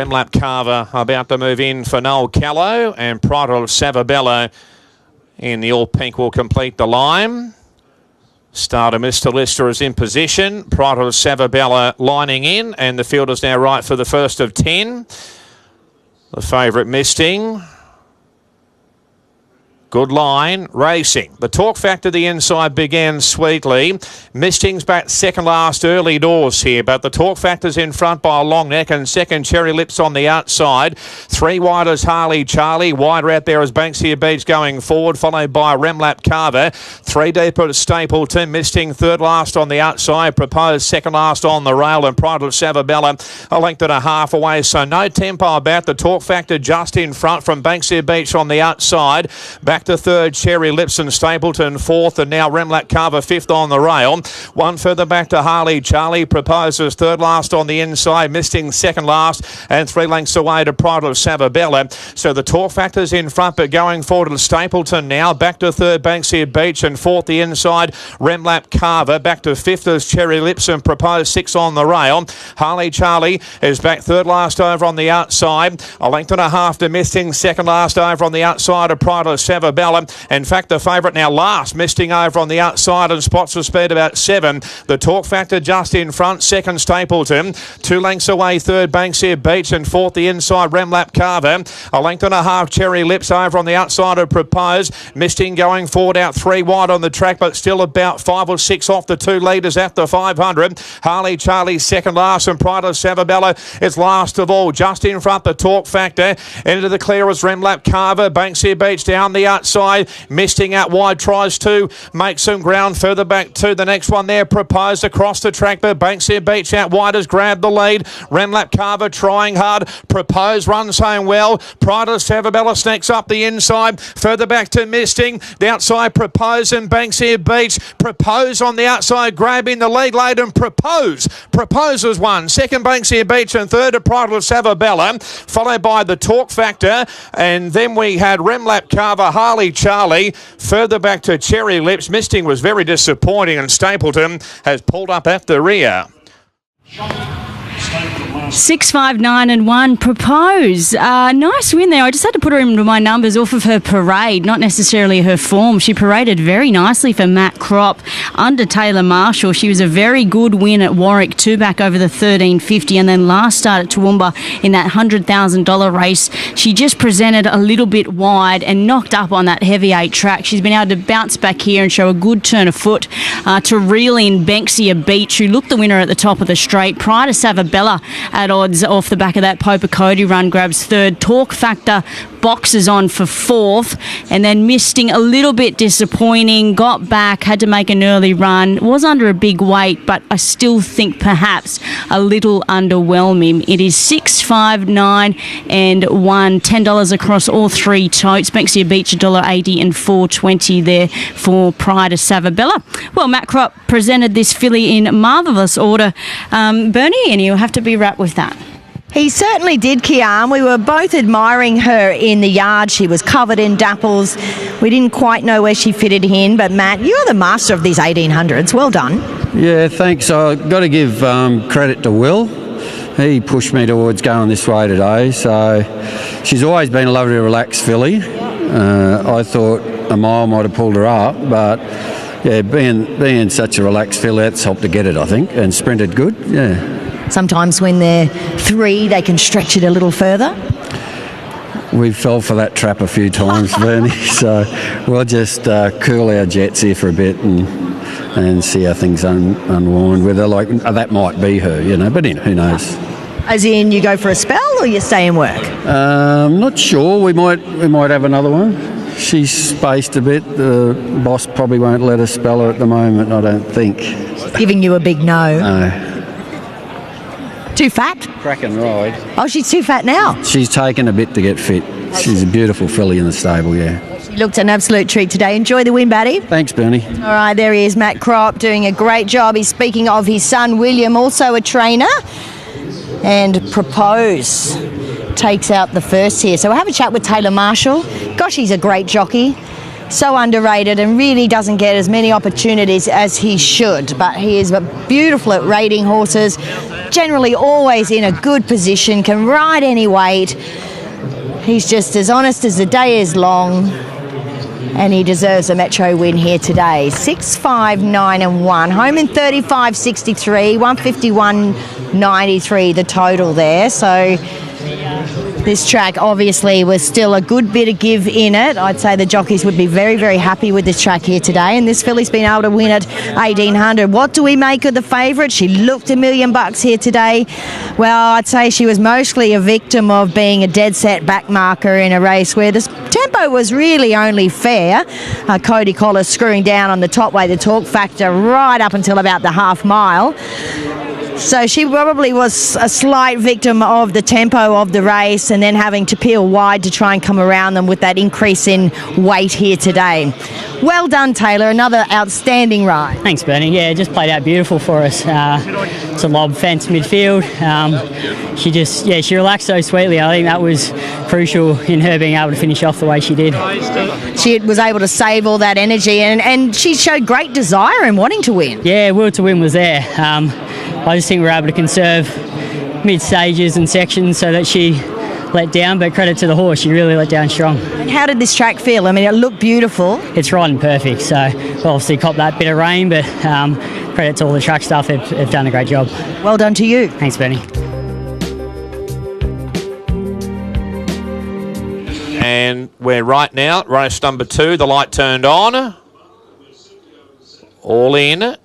Remlap Carver about to move in for Noel Callow, and Pride of Savabella in the all pink will complete the line. Starter Mr. Lister is in position. Pride of Savabella lining in, and the field is now right for the first of 10. The favourite Misting. Good line, racing. The torque factor the inside began sweetly. Misting's back second last early doors here, but the torque factor's in front by a long neck, and second Cherry Lips on the outside. Three wide as Harley Charlie. Wider out there as Banksia Beach going forward, followed by Remlap Carver. Three deep at Stapleton. Misting third last on the outside. Proposed second last on the rail, and Pride of Savabella a length and a half away. So no tempo about the torque factor just in front from Banksia Beach on the outside. Back to third, Cherry Lips and Stapleton fourth, and now Remlap Carver fifth on the rail. One further back to Harley Charlie. Proposes third last on the inside. Misting second last, and 3 lengths away to Pride of Savabella. So the torque factor's in front, but going forward to Stapleton now. Back to third, Banksia Beach, and fourth the inside, Remlap Carver. Back to fifth is Cherry Lips and Proposed 6 on the rail. Harley Charlie is back third last over on the outside. A length and a half to Misting second last over on the outside of Pride of Savabella. In fact, the favourite now last, Misting over on the outside, and spots of speed about 7. The torque factor just in front, second Stapleton. 2 lengths away, third Banksia Beach, and fourth the inside Remlap Carver. A length and a half, Cherry Lips over on the outside of Proposed. Misting going forward out 3 wide on the track, but still about 5 or 6 off the 2 leaders at the 500. Harley Charlie second last, and Pride of Savabella is last of all. Just in front, the torque factor. Into the clear is Remlap Carver. Banksia Beach down the outside. Misting out wide, tries to make some ground. Further back to the next one there. Proposed across the track, but Banksia Beach out wide has grabbed the lead. Remlap Carver trying hard. Proposed runs home well. Pride of Savabella sneaks up the inside. Further back to Misting. The outside Proposed and Banksia Beach. Proposed on the outside, grabbing the lead late, and Proposes one. Second Banksia Beach, and third to Pride of Savabella, followed by the torque factor. And then we had Remlap Carver, Harley Charlie. Further back to Cherry Lips. Misting was very disappointing, and Stapleton has pulled up at the rear. 6, 5, 9 and 1. Propose. Nice win there. I just had to put her into my numbers off of her parade, not necessarily her form. She paraded very nicely for Matt Crop under Taylor Marshall. She was a very good win at Warwick, 2 back over the 1350, and then last start at Toowoomba in that $100,000 race. She just presented a little bit wide and knocked up on that heavy 8 track. She's been able to bounce back here and show a good turn of foot to reel in Banksia Beach, who looked the winner at the top of the straight. Pride of Savabella at odds off the back of that. Popa Cody run grabs third. Torque factor boxes on for fourth, and then Misting a little bit disappointing. Got back, had to make an early run. Was under a big weight, but I still think perhaps a little underwhelming. It is 6, 5, 9 and 1. $10 across all 3 totes. Banksia Beach $1.80 and $4.20 there for Pride of Savabella. Well, Matt Crop presented this filly in marvellous order. Bernie, and you'll have to be wrapped with that. He certainly did, Kian. We were both admiring her in the yard. She was covered in dapples. We didn't quite know where she fitted in, but Matt, you're the master of these 1800s. Well done. Yeah, thanks. I've got to give credit to Will. He pushed me towards going this way today. So she's always been a lovely, relaxed filly. I thought a mile might have pulled her up, but yeah, being such a relaxed filly, that's helped to get it, I think, and sprinted good. Yeah. Sometimes when they're 3, they can stretch it a little further. We fell for that trap a few times, Bernie, so we'll just cool our jets here for a bit and see how things unwind with her. Like, that might be her, but who knows. As in, you go for a spell or you stay and work? Not sure. We might have another one. She's spaced a bit. The boss probably won't let us spell her at the moment, I don't think. Giving you a big no. No. Too fat? Cracking ride. Oh, she's too fat now? She's taken a bit to get fit. She's a beautiful filly in the stable, yeah. She looked an absolute treat today. Enjoy the win, Batty. Thanks, Bernie. All right, there he is, Matt Crop, doing a great job. He's speaking of his son, William, also a trainer. And Propose takes out the first here. So we'll have a chat with Taylor Marshall. Gosh, he's a great jockey. So underrated and really doesn't get as many opportunities as he should. But he is beautiful at rating horses. generally always in a good position, can ride any weight. He's just as honest as the day is long, and he deserves a Metro win here today. 6-5-9-1, home in 35.63, 151.93 the total there. So this track obviously was still a good bit of give in it. I'd say the jockeys would be very, very happy with this track here today, and this filly's been able to win at 1,800. What do we make of the favourite? She looked $1 million here today. Well, I'd say she was mostly a victim of being a dead set back marker in a race where the tempo was really only fair. Cody Collis screwing down on the top way, the torque factor right up until about the half mile. So she probably was a slight victim of the tempo of the race and then having to peel wide to try and come around them with that increase in weight here today. Well done, Taylor. Another outstanding ride. Thanks, Bernie. Yeah, it just played out beautiful for us. It's a lob fence midfield. She relaxed so sweetly. I think that was crucial in her being able to finish off the way she did. She was able to save all that energy and she showed great desire in wanting to win. Yeah, will to win was there. I just think we were able to conserve mid-stages and sections so that she let down, but credit to the horse, she really let down strong. And how did this track feel? I mean, it looked beautiful. It's riding perfect, so we'll obviously cop that bit of rain, but credit to all the track staff, they've done a great job. Well done to you. Thanks, Bernie. And we're right now at race number 2. The light turned on. All in.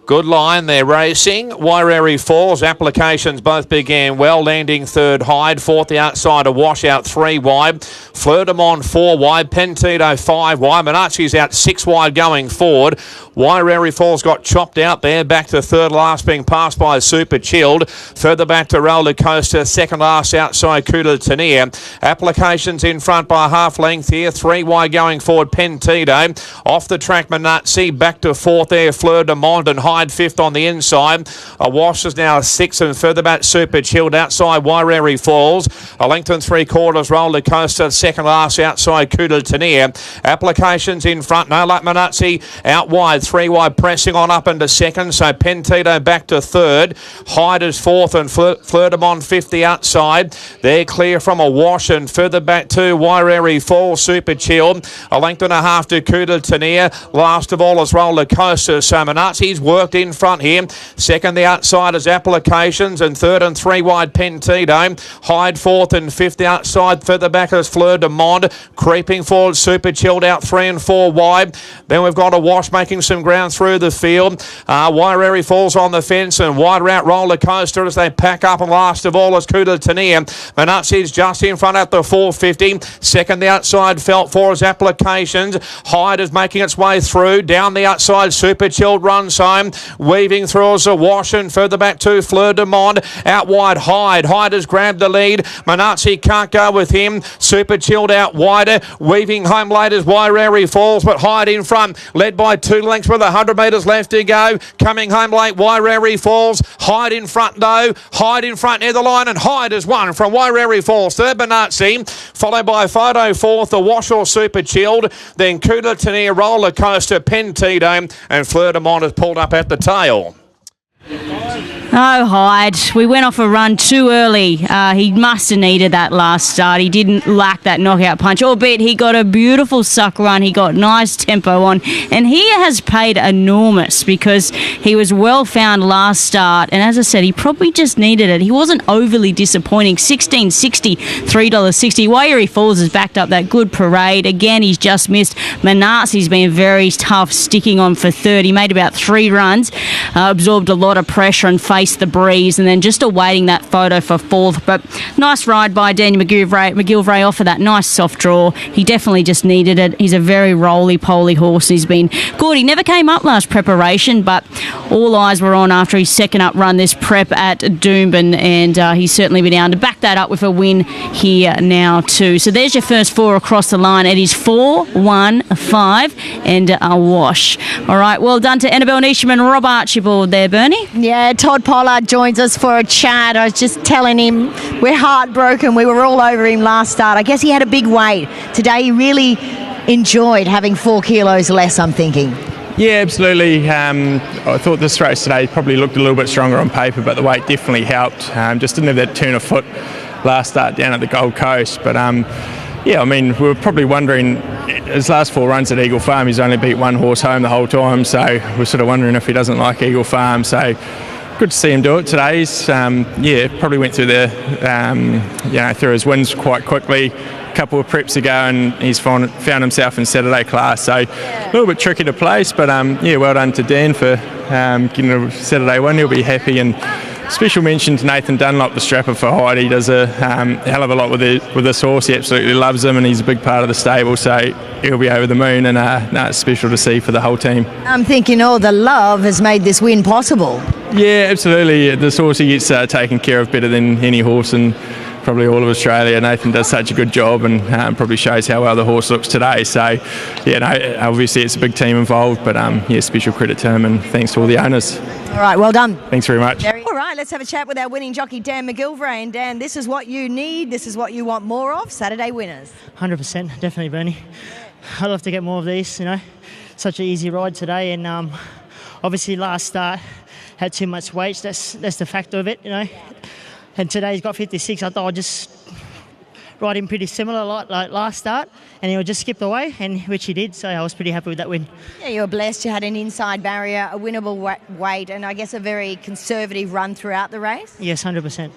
Good line, they're racing. Waireri Falls, applications both began well, landing third Hyde, fourth the outside of Washout 3 wide, Fleur de Monde 4 wide, Pentito 5 wide, Menazi's out 6 wide going forward. Waireri Falls got chopped out there, back to third last, being passed by Super Chilled. Further back to Roller Coaster, second last outside Kuda Tania. Applications in front by half length here, 3 wide going forward, Pentito. Off the track, Menazi, back to fourth there, Fleur de Monde, and Hyde fifth on the inside. Wash is now 6th, and further back Super Chilled outside Waireri Falls. A length and 3/4 Roller Coaster, second last outside Kuda Tania. Applications in front, no luck, Menazi out wide, 3 wide pressing on up into second, so Pentito back to third. Hyde is fourth and Fleur de Monde 5th the outside. They're clear from a Wash, and further back to Waireri Falls, Super Chilled. A length and a half to Kuda Tania. Last of all is Roller Coaster, so Menazi's worked in front here. Second the outside is Applications, and third and 3 wide Pentito. Hyde fourth and 5th the outside. Further back is Fleur de Monde. Creeping forward, Super Chilled out 3 and 4 wide. Then we've got a Wash making some ground through the field. Waireri Falls on the fence, and wider out Roller Coaster as they pack up, and last of all is Kuda Tania. Menazi's just in front at the 450. Second the outside felt for his Applications. Hyde is making its way through. Down the outside, Super Chilled runs home. Weaving through as a Wash, and further back to Fleur de Monde. Out wide Hyde. Hyde has grabbed the lead. Menazi can't go with him. Super Chilled out wider. Weaving home late as Waireri Falls, but Hyde in front. Led by 2 lengths with 100 metres left to go. Coming home late, Waireri Falls. Hyde in front though. Hyde in front near the line, and Hyde has won from Waireri Falls. Third Menazi, followed by Photo fourth, the Wash or Super Chilled. Then Kuda Tania, Roller Coaster, Pentito, and Fleur de Monde has pulled up at the tail. Oh, Hyde. We went off a run too early. He must have needed that last start. He didn't lack that knockout punch, albeit he got a beautiful suck run. He got nice tempo on, and he has paid enormous because he was well found last start, and as I said, he probably just needed it. He wasn't overly disappointing. $16.60, $3.60. Waireri Falls has backed up that good parade. Again, he's just missed. Menazi's been very tough, sticking on for third. He made about 3 runs, absorbed a lot of pressure and faced the breeze, and then just awaiting that photo for fourth. But nice ride by Daniel McGilvray off of that nice soft draw. He definitely just needed it. He's a very roly-poly horse. He's been good. He never came up last preparation, but all eyes were on after his second up run this prep at Doomben, and he's certainly been able to back that up with a win here now too. So there's your first 4 across the line. It is 4, 1, 5 and a wash. All right, well done to Annabelle Neesham and Rob Archibald there, Bernie. Yeah, Todd Pollard joins us for a chat. I was just telling him we're heartbroken. We were all over him last start. I guess he had a big weight. Today he really enjoyed having 4 kilos less, I'm thinking. Yeah, absolutely. I thought this race today probably looked a little bit stronger on paper, but the weight definitely helped. Just didn't have that turn of foot last start down at the Gold Coast. But yeah, I mean, we were probably wondering, his last 4 runs at Eagle Farm, he's only beat 1 horse home the whole time. So we're sort of wondering if he doesn't like Eagle Farm. So good to see him do it today. He's, probably went through through his wins quite quickly. Couple of preps ago, and he's found himself in Saturday class, so a little bit tricky to place, but well done to Dan for getting a Saturday win. He'll be happy. And special mention to Nathan Dunlop, the strapper for Hyde. He does a hell of a lot with this horse. He absolutely loves him, and he's a big part of the stable, so he'll be over the moon. And it's special to see for the whole team. I'm thinking all the love has made this win possible. Yeah, absolutely. This horse, he gets taken care of better than any horse in probably all of Australia. Nathan does such a good job, and probably shows how well the horse looks today. So, obviously it's a big team involved, but special credit to him, and thanks to all the owners. All right, well done. Thanks very much. All right, let's have a chat with our winning jockey, Dan McGilvray. And Dan, this is what you need, this is what you want more of, Saturday winners. 100%, definitely, Bernie. I'd love to get more of these, Such an easy ride today, and obviously last start had too much weight. That's the factor of it, And today he's got 56. I thought I'd just ride him pretty similar like last start, and he'll just skip away, and which he did. So I was pretty happy with that win. Yeah, you were blessed. You had an inside barrier, a winnable weight, and I guess a very conservative run throughout the race. Yes, 100%.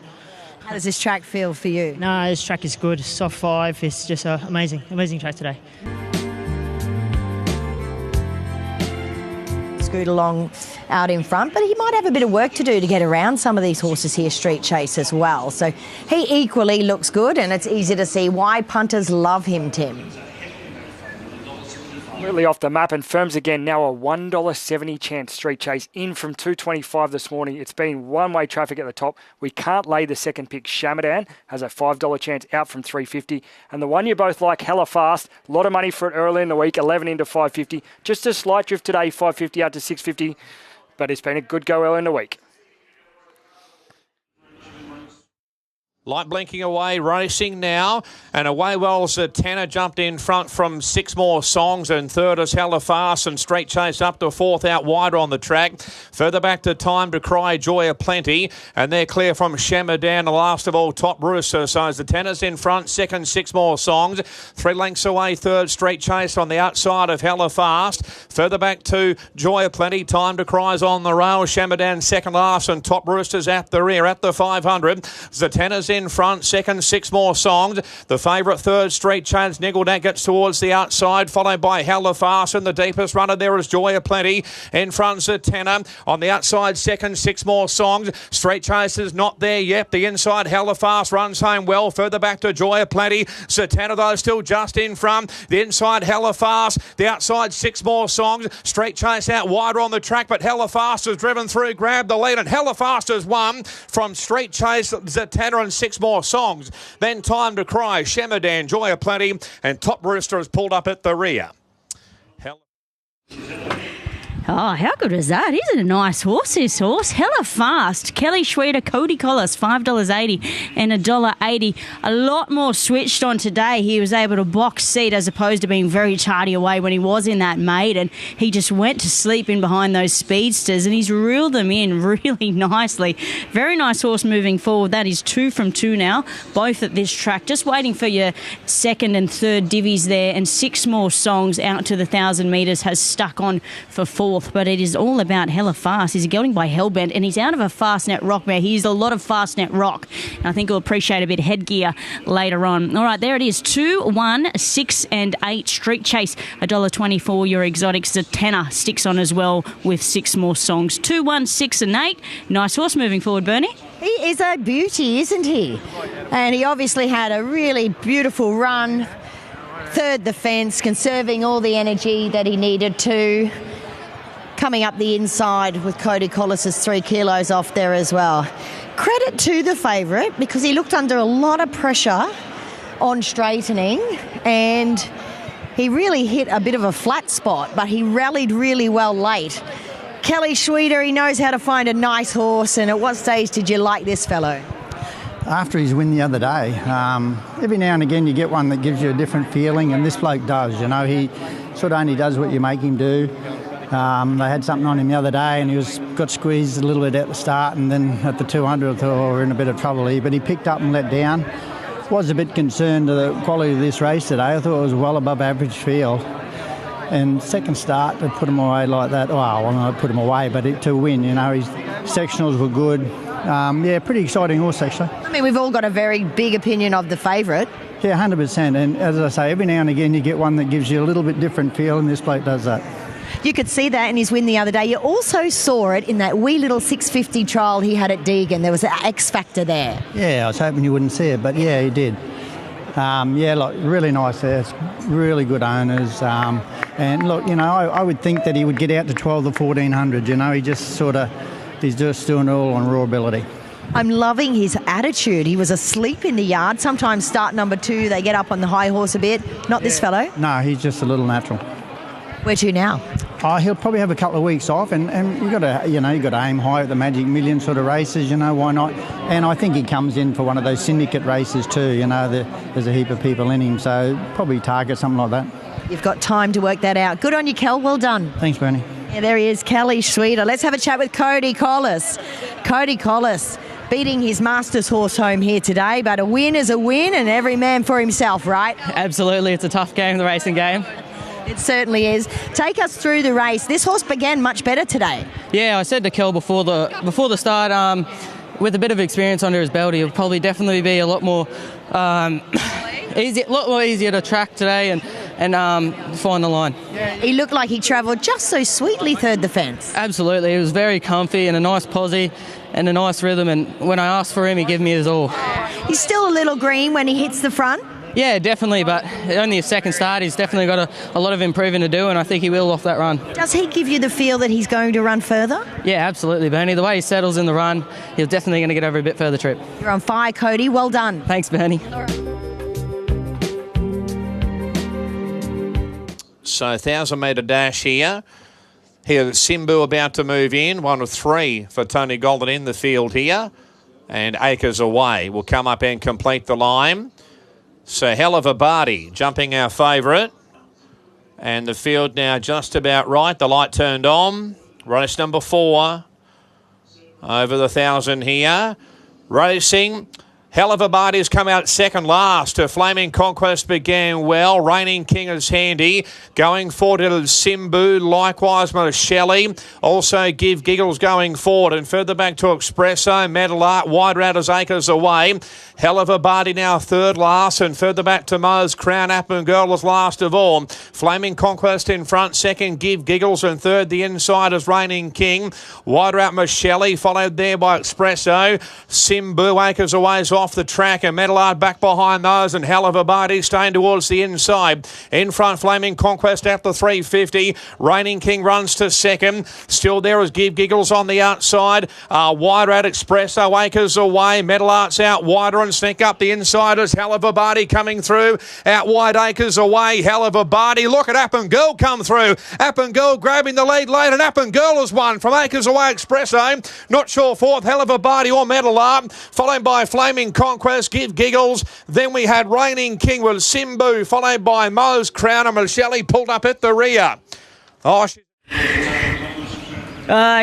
How does this track feel for you? No, this track is good. Soft 5. It's just an amazing track today. Scoot along out in front, but he might have a bit of work to do to get around some of these horses here, Street Chase as well. So he equally looks good, and it's easy to see why punters love him, Tim. Really off the map, and firms again now a $1.70 chance. Street Chase in from 225 this morning. It's been one-way traffic at the top. We can't lay the second pick. Shamadan has a $5 chance out from 350, and the one you both like, Hella Fast, a lot of money for it early in the week, 11 into 550. Just a slight drift today, 550 out to 650, but it's been a good go early in the week. Light blinking away, racing now, and away wells Tanner jumped in front from 6 more songs, and third is Hella Fast, and Street Chase up to 4th out wider on the track. Further back to Time to Cry, Joy of Plenty, and they're clear from Shamadan, the last of all, Top Rooster. So as the Tanner's in front, second 6 more songs, 3 lengths away, third Street Chase on the outside of Hella Fast. Further back to Joy of Plenty, Time to Cry's on the rail, Shamadan second last, and Top Roosters at the rear at the 500. The Tanner's in front, second 6 more songs. The favourite third Street Chase, Niggled gets towards the outside, followed by Hella Fast, and the deepest runner there is Joy of Plenty. In front's the Tanner. On the outside, second 6 more songs. Street Chase is not there yet. The inside Hella Fast runs home well. Further back to Joy of Plenty. Satana though still just in front. The inside Hella Fast. The outside 6 more songs. Street Chase out wider on the track, but Hella Fast has driven through, grabbed the lead, and Hella Fast has won from Street Chase, Zatana, and 6 more songs. Then Time to Cry, Shamadan, Joy of Plenty, and Top Rooster has pulled up at the rear. Oh, how good is that? Isn't it a nice horse, this horse? Hella Fast. Kelly Schweida, Cody Collis, $5.80 and $1.80. A lot more switched on today. He was able to box seat as opposed to being very tardy away when he was in that maiden. He just went to sleep in behind those speedsters, and he's reeled them in really nicely. Very nice horse moving forward. That is 2 from 2 now, both at this track. Just waiting for your second and third divvies there, and 6 more songs out to the 1,000 metres has stuck on for 4th. But it is all about Hella Fast. He's going by Hellbent, and he's out of a Fastnet Rock mare. He used a lot of Fastnet Rock, and I think he'll appreciate a bit of headgear later on. All right, there it is. 2, 1, 6 and 8. Street Chase, $1.24. Your exotics, the tenner sticks on as well with 6 more songs. 2, 1, 6 and 8. Nice horse moving forward, Bernie. He is a beauty, isn't he? And he obviously had a really beautiful run. Third the fence, conserving all the energy that he needed to. Coming up the inside with Cody Collis' 3 kilos off there as well. Credit to the favourite, because he looked under a lot of pressure on straightening, and he really hit a bit of a flat spot, but he rallied really well late. Kelly Schweida, he knows how to find a nice horse. And at what stage did you like this fellow? After his win the other day, every now and again you get one that gives you a different feeling, and this bloke does. He sort of only does what you make him do. They had something on him the other day and he got squeezed a little bit at the start, and then at the 200 I thought, oh, we're in a bit of trouble here. But he picked up and let down. Was a bit concerned to the quality of this race today. I thought it was well above average field. And second start to put him away like that, well, not put him away, but to win, his sectionals were good. Pretty exciting horse actually. I mean, we've all got a very big opinion of the favourite. Yeah, 100%. And as I say, every now and again you get one that gives you a little bit different feel, and this bloke does that. You could see that in his win the other day. You also saw it in that wee little 650 trial he had at Deagon. There was an X factor there. Yeah, I was hoping you wouldn't see it, but yeah, he did. Really nice there. It's really good owners. And look, I would think that he would get out to 12 to 1400. He's just doing it all on raw ability. I'm loving his attitude. He was asleep in the yard. Sometimes start number 2, they get up on the high horse a bit. Not this fellow. No, he's just a little natural. Where to now? He'll probably have a couple of weeks off, and you got to aim high at the Magic Million sort of races. Why not? And I think he comes in for one of those syndicate races too. There's a heap of people in him, so probably target something like that. You've got time to work that out. Good on you, Kel. Well done. Thanks, Bernie. Yeah, there he is, Kelly Schweeder. Let's have a chat with Cody Collis. Cody Collis beating his Masters horse home here today, but a win is a win, and every man for himself, right? Absolutely. It's a tough game, the racing game. It certainly is. Take us through the race. This horse began much better today. Yeah, I said to Kel before the start, with a bit of experience under his belt, he'll probably definitely be a lot more easier to track today and find the line. He looked like he travelled just so sweetly third the fence. Absolutely. He was very comfy and a nice posse and a nice rhythm, and when I asked for him, he gave me his all. He's still a little green when he hits the front. Yeah, definitely, but only a second start. He's definitely got a lot of improving to do, and I think he will off that run. Does he give you the feel that he's going to run further? Yeah, absolutely, Bernie. The way he settles in the run, he's definitely going to get over a bit further trip. You're on fire, Cody. Well done. Thanks, Bernie. So 1,000 metre dash here. Here's Simbu about to move in. 1 of 3 for Tony Golden in the field here. And Acres Away will come up and complete the line. So Hell of a Barty jumping our favourite. And the field now just about right. The light turned on. Race number 4. Over the 1,000 here. Racing. Hell of a Barty's come out second last. Her Flaming Conquest began well. Reigning King is handy. Going forward to Simbu. Likewise, Michelle. Also Give Giggles going forward. And further back to Expresso. Metal Art. Wide round as Acres Away. Hell of a Barty now third last. And further back to Mo's Crown Apple Girl was last of all. Flaming Conquest in front. Second Give Giggles. And third the inside is Reigning King. Wide round Michelle. Followed there by Expresso. Simbu. Acres Away's off the track, and Metal Art back behind those, and Hell of a Barty staying towards the inside. In front, Flaming Conquest after 350. Reigning King runs to second. Still there is Give Giggles on the outside. Wider at Expresso, Acres Away. Metal Art's out wider and sneak up the inside as Hell of a Barty coming through. Out wide, Acres Away. Hell of a Barty. Look at App and Girl come through. App and Girl grabbing the lead late, and App and Girl has won from Acres Away Expresso. Not sure fourth, Hell of a Barty or Metal Art. Followed by Flaming Conquest, Give Giggles. Then we had Reigning King with Simbu, followed by Mo's Crown, and Michelle pulled up at the rear.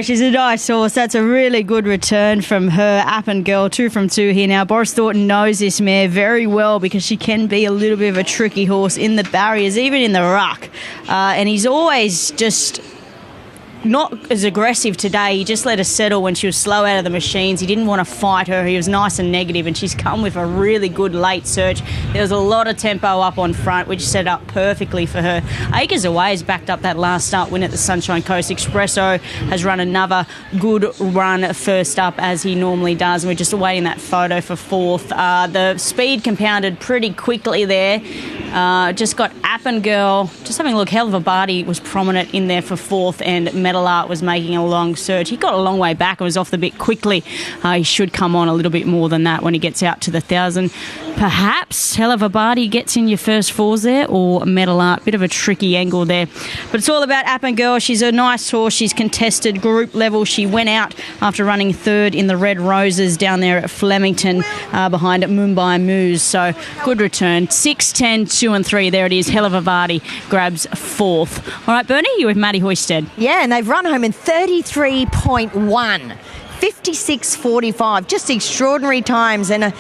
She's a nice horse. That's a really good return from her. App and Girl, 2 from 2 here now. Boris Thornton knows this mare very well because she can be a little bit of a tricky horse in the barriers, even in the ruck. And he's always just not as aggressive today. He just let her settle when she was slow out of the machines. He didn't want to fight her. He was nice and negative, and she's come with a really good late search. There was a lot of tempo up on front, which set up perfectly for her. Acres Away has backed up that last start win at the Sunshine Coast. Expresso has run another good run first up, as he normally does, and we're just awaiting that photo for fourth. The speed compounded pretty quickly there. Just got App and Girl. Just having a look, Hell of a Barty was prominent in there for fourth, and Metal Metal Art was making a long surge. He got a long way back and was off the bit quickly. He should come on a little bit more than that when he gets out to the 1,000. Perhaps Helluva Bardhi gets in your first fours there, or Metal Art. Bit of a tricky angle there. But it's all about App and Girl. She's a nice horse. She's contested group level. She went out after running third in the Red Roses down there at Flemington behind Mumbai Moose. So good return. 6, 10, 2 and 3. There it is. Helluva Bardhi grabs fourth. All right, Bernie, you with Matty Hoysted. Yeah, and they've run home in 33.1. 56.45. Just extraordinary times. And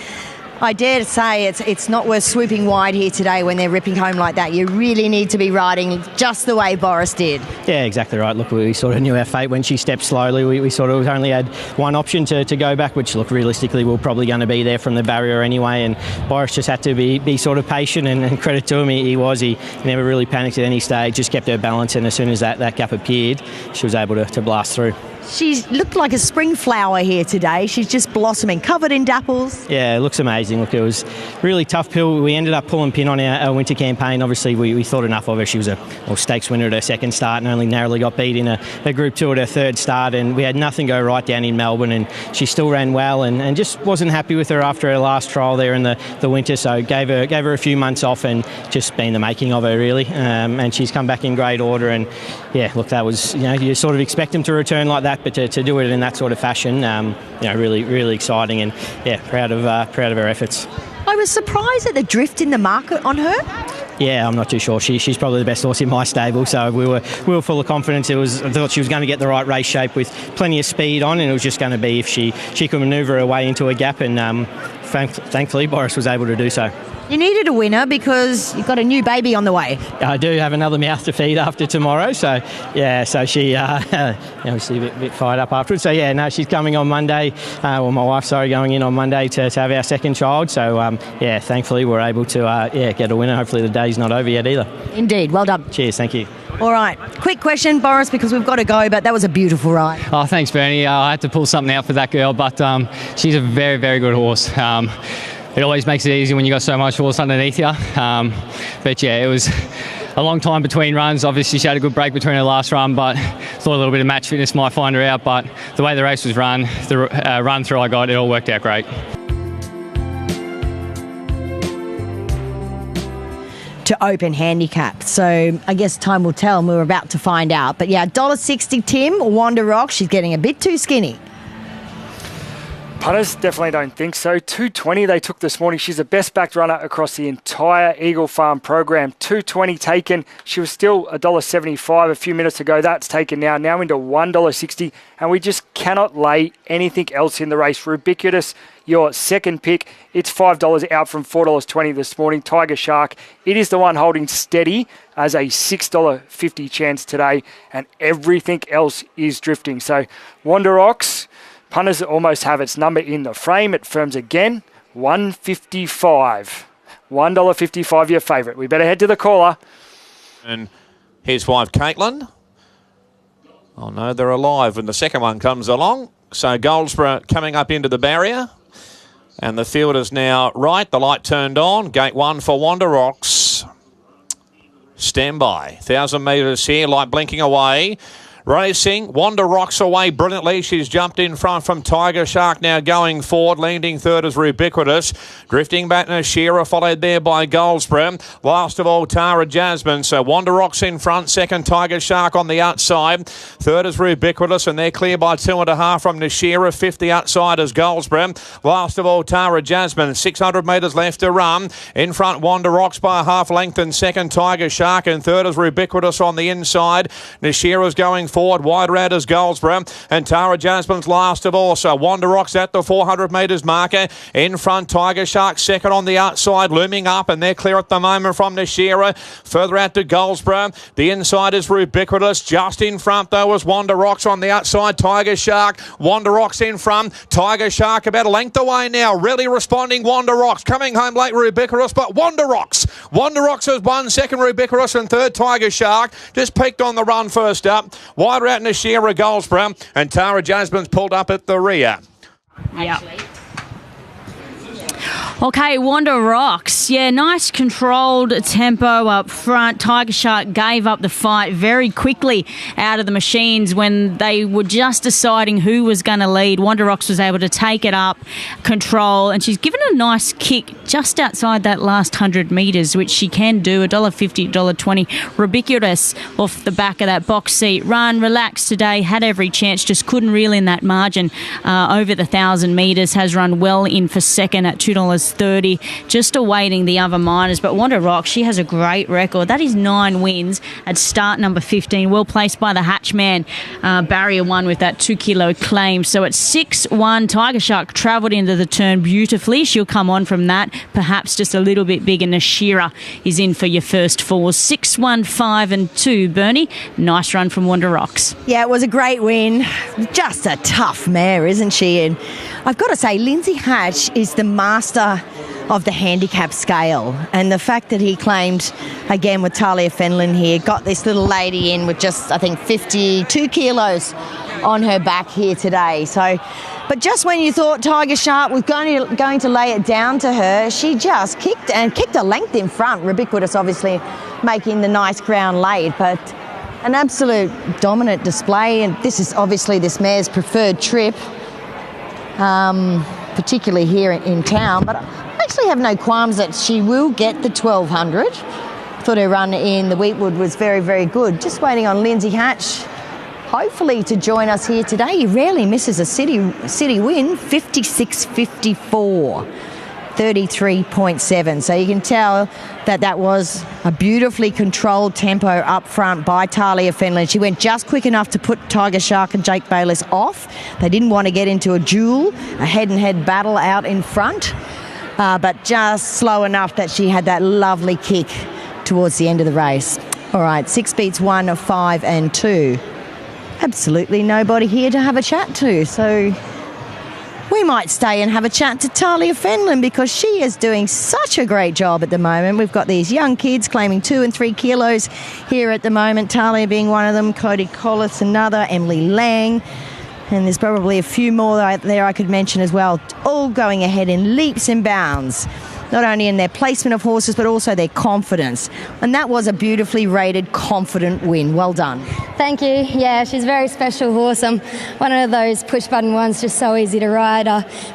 I dare to say it's not worth swooping wide here today when they're ripping home like that. You really need to be riding just the way Boris did. Yeah, exactly right. Look, we sort of knew our fate when she stepped slowly. We sort of only had one option to go back, which, look, realistically, we're probably going to be there from the barrier anyway. And Boris just had to be sort of patient, and credit to him, he was. He never really panicked at any stage, just kept her balance, and as soon as that gap appeared, she was able to blast through. She looked like a spring flower here today. She's just blossoming, covered in dapples. Yeah, it looks amazing. Look, it was really tough pill. We ended up pulling pin on our winter campaign. Obviously, we thought enough of her. She was a stakes winner at her second start and only narrowly got beat in a Group 2 at her third start. And we had nothing go right down in Melbourne, and she still ran well and just wasn't happy with her after her last trial there in the winter. So gave her a few months off and just been the making of her, really. And she's come back in great order. And, yeah, look, that was, you sort of expect them to return like that, but to do it in that sort of fashion, really, really exciting, and proud of her efforts. I was surprised at the drift in the market on her. Yeah, I'm not too sure. She's probably the best horse in my stable, so we were full of confidence. I thought she was going to get the right race shape with plenty of speed on, and it was just going to be if she could manoeuvre her way into a gap, and thankfully Boris was able to do so. You needed a winner because you've got a new baby on the way. I do have another mouth to feed after tomorrow, so she obviously a bit fired up afterwards. So she's coming on Monday. My wife's going in on Monday to have our second child. So thankfully we're able to get a winner. Hopefully the day's not over yet either. Indeed, well done. Cheers, thank you. All right, quick question, Boris, because we've got to go, but that was a beautiful ride. Oh, thanks, Bernie. I had to pull something out for that girl, but she's a very, very good horse. It always makes it easy when you got so much horse underneath you. It was a long time between runs. Obviously, she had a good break between her last run, but thought a little bit of match fitness might find her out. But the way the race was run, the run through I got, it all worked out great. To open handicap. So I guess time will tell, and we're about to find out. But $1.60 Tim, Wanda Rock, she's getting a bit too skinny. Punters definitely don't think so. 220 they took this morning. She's the best backed runner across the entire Eagle Farm program. 220 taken. She was still $1.75 a few minutes ago. That's taken now into $1.60. And we just cannot lay anything else in the race. Rubiquitous, your second pick. It's $5 out from $4.20 this morning. Tiger Shark, it is the one holding steady as a $6.50 chance today. And everything else is drifting. So Wanda Rocks, punters almost have its number in the frame. It firms again, $1.55. $1.55 your favourite. We better head to the caller. And his wife, Caitlin. Oh, no, they're alive when the second one comes along. So Goldsborough coming up into the barrier. And the field is now right. The light turned on. Gate 1 for Wanda Rocks. Stand by. 1,000 metres here, light blinking away. Racing, Wanda Rocks away brilliantly. She's jumped in front from Tiger Shark, now going forward. Leading third is Rubiquitous. Drifting back Nashira, followed there by Goldsborough. Last of all, Tara Jasmine. So Wanda Rocks in front, second Tiger Shark on the outside. Third is Rubiquitous, and they're clear by 2.5 from Nashira. Fifth the outside is Goldsborough. Last of all, Tara Jasmine. 600 metres left to run. In front, Wanda Rocks by a half length, and second Tiger Shark, and third is Rubiquitous on the inside. Nashira's going forward, wider out as Goldsborough, and Tara Jasmine's last of all. So Wanda Rocks at the 400 metres marker. In front, Tiger Shark second on the outside, looming up, and they're clear at the moment from Nashira. Further out to Goldsborough. The inside is Rubiquitous. Just in front, though, is Wanda Rocks on the outside. Tiger Shark. Wanda Rocks in front. Tiger Shark about a length away now. Really responding, Wanda Rocks. Coming home late, Rubiquitous, but Wanda Rocks. Wanda Rocks has won, second Rubiquitous, and third Tiger Shark. Just peaked on the run first up. Wider out Nashira, Goldsborough, and Tara Jasmine's pulled up at the rear. Yeah. Okay, Wanda Rocks. Yeah, nice controlled tempo up front. Tiger Shark gave up the fight very quickly out of the machines when they were just deciding who was going to lead. Wanda Rocks was able to take it up, control, and she's given a nice kick just outside that last 100 metres, which she can do. $1.50, $1.20. Ubiquitous off the back of that box seat run. Relaxed today, had every chance, just couldn't reel in that margin over the 1,000 metres. Has run well in for second at $2.30, just awaiting the other minors. But Wanda Rock, she has a great record. That is 9 wins at start number 15. Well placed by the Hatchman. Barrier 1 with that 2 kilo claim. So it's 6-1. Tiger Shark travelled into the turn beautifully. She'll come on from that. Perhaps just a little bit bigger. Nashira is in for your first four. 6-1, 5 and 2. Bernie, nice run from Wanda Rocks. Yeah, it was a great win. Just a tough mare, isn't she? And I've got to say, Lindsay Hatch is the master of the handicap scale, and the fact that he claimed again with Talia Fenlon here, got this little lady in with just, I think, 52 kilos on her back here today. So, but just when you thought Tiger Shark was going to lay it down to her, she just kicked a length in front. Ubiquitous obviously making the nice ground laid, but an absolute dominant display. And this is obviously this mare's preferred trip, particularly here in town. But I actually have no qualms that she will get the 1,200. Thought her run in the Wheatwood was very, very good. Just waiting on Lindsay Hatch, hopefully, to join us here today. He rarely misses a city win. 56.54. 33.7. So you can tell that was a beautifully controlled tempo up front by Talia Fenlon. She went just quick enough to put Tiger Shark and Jake Bayless off. They didn't want to get into a duel, a head-and-head battle out in front, but just slow enough that she had that lovely kick towards the end of the race. All right, 6 beats 1, 5 and 2. Absolutely nobody here to have a chat to, so we might stay and have a chat to Talia Fenlon because she is doing such a great job at the moment. We've got these young kids claiming 2 and 3 kilos here at the moment, Talia being one of them, Cody Collis another, Emily Lang, and there's probably a few more out there I could mention as well, all going ahead in leaps and bounds, not only in their placement of horses but also their confidence. And that was a beautifully rated, confident win. Well done. Thank you. Yeah, she's a very special horse. One of those push-button ones, just so easy to ride.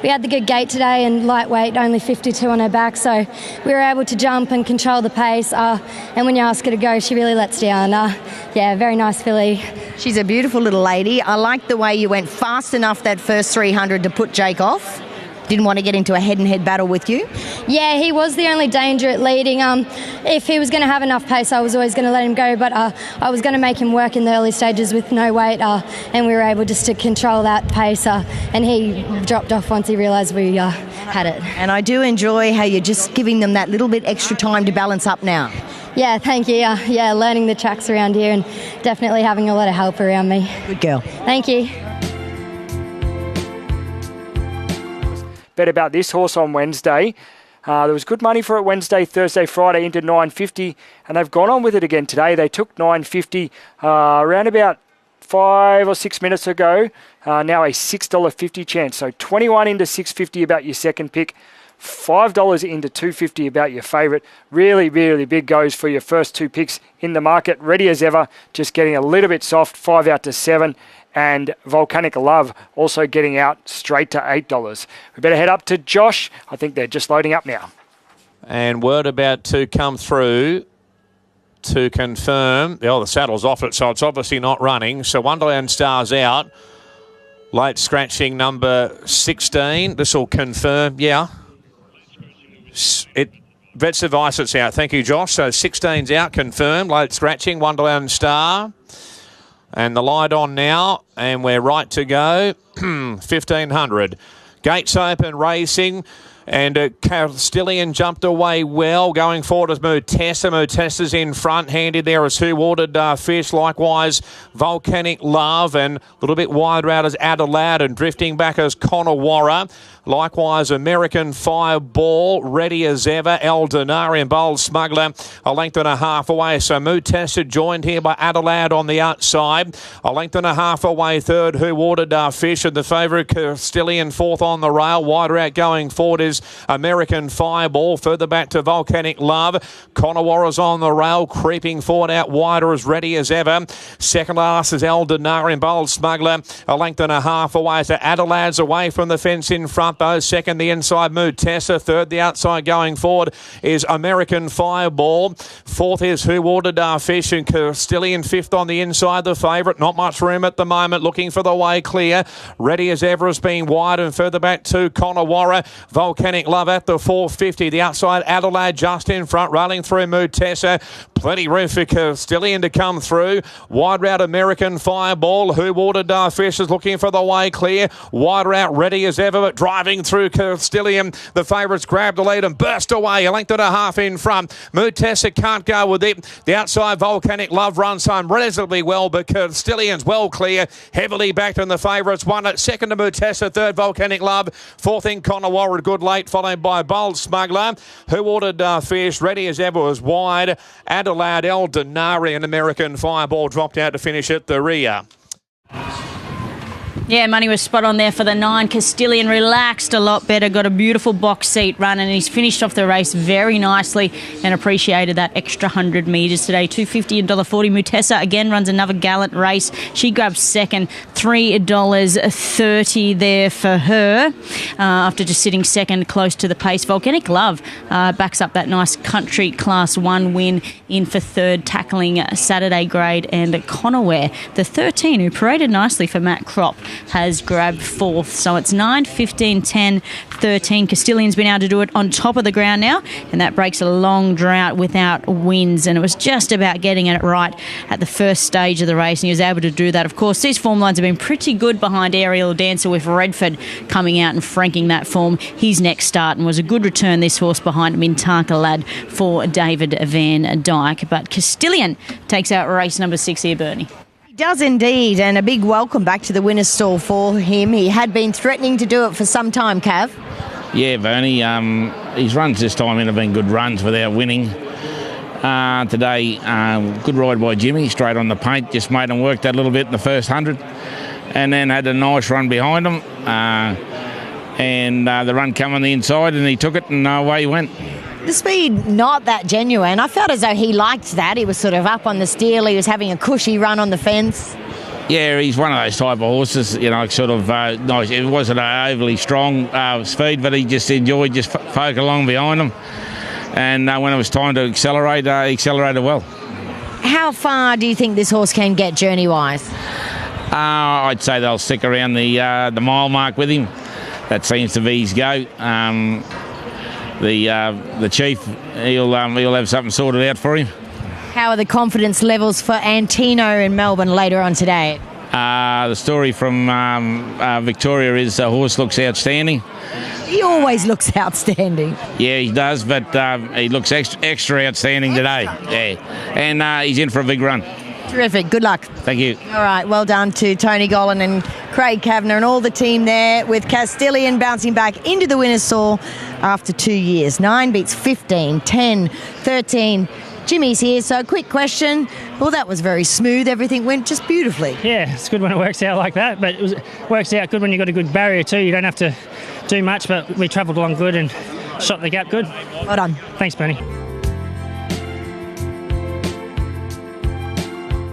We had the good gait today and lightweight, only 52 on her back, so we were able to jump and control the pace. And when you ask her to go, she really lets down. Yeah, very nice filly. She's a beautiful little lady. I like the way you went fast enough that first 300 to put Jake off. Didn't want to get into a head-and-head battle with you? Yeah, he was the only danger at leading. If he was going to have enough pace, I was always going to let him go, but I was going to make him work in the early stages with no weight, and we were able just to control that pace, and he dropped off once he realised we had it. And I do enjoy how you're just giving them that little bit extra time to balance up now. Yeah, thank you. Yeah, learning the tracks around here and definitely having a lot of help around me. Good girl. Thank you. Bet about this horse on Wednesday. There was good money for it Wednesday, Thursday, Friday into $9.50, and they've gone on with it again today. They took $9.50 around about 5 or 6 minutes ago. Now a $6.50 chance. So 21 into $6.50 about your second pick. $5 into $2.50 about your favourite. Really, really big goes for your first 2 picks in the market. Ready as ever, just getting a little bit soft, 5 out to 7. And Volcanic Love also getting out straight to $8. We better head up to Josh. I think they're just loading up now. And word about to come through to confirm. The saddle's off it, so it's obviously not running. So Wonderland Star's out. Late scratching number 16. This will confirm, yeah. Vet's advice it's out. Thank you, Josh. So 16's out, confirmed. Late scratching, Wonderland Star. And the light on now, and we're right to go. 1,500. Gates open, racing. And Castilian jumped away well. Going forward is Mutessa. Mutessa's in front. Handed there is Who Watered Fish. Likewise, Volcanic Love. And a little bit wider out as Adelaide. And drifting back as Conowara. Likewise, American Fireball, ready as ever. El Denari and Bold Smuggler, a length and a half away. So Mutessa joined here by Adelaide on the outside. A length and a half away third, Who Watered Fish, and the favourite Castilian fourth on the rail. Wider out going forward is American Fireball. Further back to Volcanic Love. Conowara's on the rail, creeping forward out wider as ready as ever. Second last is El Denari and Bold Smuggler, a length and a half away. So Adelaide's away from the fence in front though. Second, the inside Mutessa. Third, the outside going forward is American Fireball. Fourth is Who Watered Fish, and Castilian fifth on the inside, the favourite. Not much room at the moment, looking for the way clear. Ready as ever has been wide, and further back to Conowara. Volcanic Love at the 450. The outside Adelaide just in front, railing through Mutessa. Plenty room for Castilian to come through. Wide route American Fireball. Who Watered Fish is looking for the way clear. Wider out, ready as ever, but driving through Castilian. The favourites grabbed the lead and burst away. A length and a half in front. Mutessa can't go with it. The outside Volcanic Love runs home relatively well, but Castilian's well clear. Heavily backed, and the favourites won it. Second to Mutessa, third Volcanic Love. Fourth in Conowara, good late, followed by Bold Smuggler. Who Watered Fish, ready as ever, was wide. Adelaide, El Denari and American Fireball dropped out to finish at the rear. Yeah, money was spot on there for the 9. Castilian relaxed a lot better, got a beautiful box seat run, and he's finished off the race very nicely and appreciated that extra 100 metres today. $2.50 and $1.40. Mutessa again runs another gallant race. She grabs second, $3.30 there for her after just sitting second close to the pace. Volcanic Love backs up that nice country Class 1 win in for third, tackling Saturday grade, and Conoware, the 13, who paraded nicely for Matt Crop, has grabbed fourth. So it's 9, 15, 10, 13. Castilian's been able to do it on top of the ground now, and that breaks a long drought without wins, and it was just about getting it right at the first stage of the race, and he was able to do that. Of course, these form lines have been pretty good behind Aerial Dancer, with Redford coming out and franking that form his next start, and was a good return, this horse behind Mintaka Lad for David Van Dyke. But Castilian takes out race number 6 here, Bernie. Does indeed, and a big welcome back to the winner's stall for him. He had been threatening to do it for some time, Cav. Yeah, Bernie, his runs this time have been good runs without winning. Today, good ride by Jimmy, straight on the paint, just made him work that little bit in the first 100, and then had a nice run behind him, and the run came on the inside, and he took it, and away he went. The speed, not that genuine. I felt as though he liked that. He was sort of up on the steel. He was having a cushy run on the fence. Yeah, he's one of those type of horses, sort of nice. It wasn't an overly strong speed, but he just enjoyed just poke along behind him. And when it was time to accelerate, he accelerated well. How far do you think this horse can get journey-wise? I'd say they'll stick around the mile mark with him. That seems to be his go. The chief, he'll have something sorted out for him. How are the confidence levels for Antino in Melbourne later on today? The story from Victoria is the horse looks outstanding. He always looks outstanding. Yeah, he does, but he looks extra outstanding today. Yeah, and he's in for a big run. Terrific. Good luck. Thank you. All right. Well done to Tony Gollan and Craig Kavanagh and all the team there, with Castilian bouncing back into the winner's stall after 2 years. 9 beats 15, 10, 13. Jimmy's here, so quick question. Well, that was very smooth. Everything went just beautifully. Yeah, it's good when it works out like that, but it works out good when you've got a good barrier too. You don't have to do much, but we travelled along good and shot the gap good. Well done. Thanks, Bernie.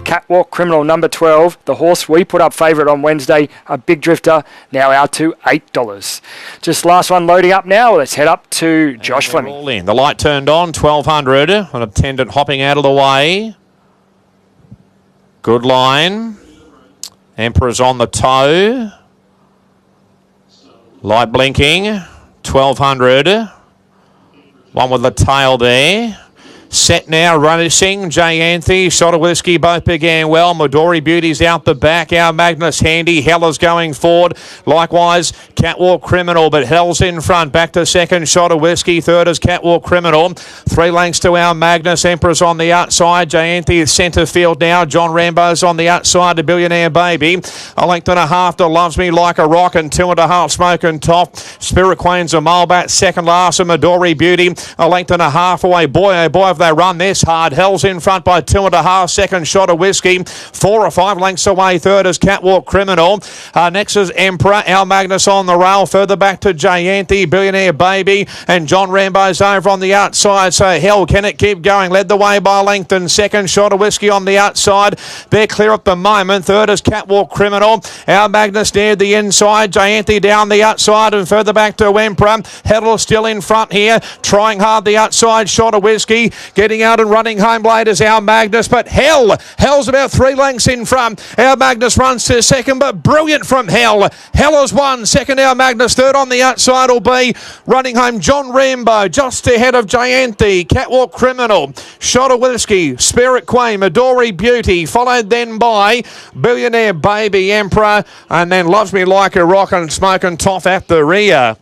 Catwalk Criminal number 12, the horse we put up favourite on Wednesday, a big drifter, now out to $8. Just last one loading up now. Let's head up to Josh Fleming. All in. The light turned on, 1200. An attendant hopping out of the way. Good line. Emperor's on the toe. Light blinking. 1200. One with the tail there. Set now, Racing, Jayanthi, Shot of Whiskey, both began well. Midori Beauty's out the back. Our Magnus Handy, Hella's going forward. Likewise, Catwalk Criminal, but Hell's in front. Back to second, Shot of Whiskey. Third is Catwalk Criminal. 3 lengths to our Magnus. Emperor's on the outside. Jayanthi is centre field now. John Rambo's on the outside to Billionaire Baby. A length and a half to Loves Me Like a Rock, and 2.5 Smoking Top. Spirit Queen's a mile back. Second last, and Midori Beauty. A length and a half away. Boy, oh boy, if they run this hard. Hell's in front by 2.5. Second, Shot of Whiskey. 4 or 5 lengths away. Third is Catwalk Criminal. Next is Emperor. Our Magnus on the rail. Further back to Jayanthi, Billionaire Baby, and John Rambo's over on the outside. So Hell, can it keep going? Led the way by length, and second, Shot of Whiskey on the outside. They're clear at the moment. Third is Catwalk Criminal. Our Magnus near the inside. Jayanthi down the outside, and further back to Emperor. Hell still in front here. Trying hard the outside. Shot of Whiskey. Getting out and running home late is our Magnus, but Hell's about 3 lengths in front. Our Magnus runs to second, but brilliant from Hell. Hell has won. Second, our Magnus. Third on the outside will be running home John Rambo, just ahead of Jayanthi, Catwalk Criminal, Shot of Whiskey, Spirit Queen, Midori Beauty, followed then by Billionaire Baby, Emperor, and then Loves Me Like a Rock and Smoking Top at the rear.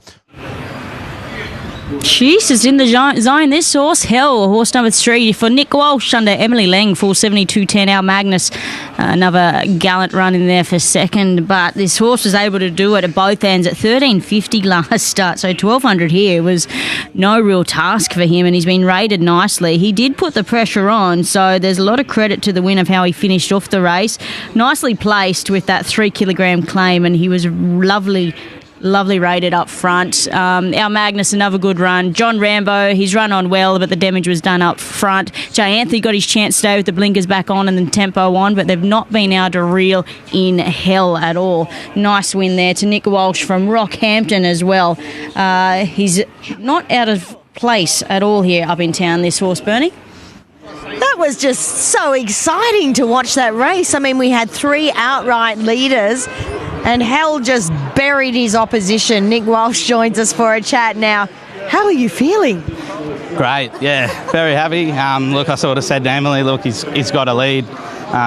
Jesus, in the zone, this horse, Hell, horse number 3 for Nick Walsh under Emily Lang, 472.10. Our Magnus, another gallant run in there for second, but this horse was able to do it at both ends at 13.50 last start, so 1,200 here was no real task for him, and he's been rated nicely. He did put the pressure on, so there's a lot of credit to the win of how he finished off the race. Nicely placed with that 3 kilogram claim, and he was lovely rated up front. Our Magnus, another good run. John Rambo, he's run on well, but the damage was done up front. Jayanthi got his chance today with the blinkers back on and then tempo on, but they've not been able to reel in Hell at all. Nice win there to Nick Walsh from Rockhampton as well. He's not out of place at all here up in town, this horse, Bernie. That was just so exciting to watch that race. I mean, we had 3 outright leaders, and Hell just buried his opposition. Nick Walsh joins us for a chat now. How are you feeling? Great, yeah, very happy. Look, I sort of said to Emily, look, he's got a lead.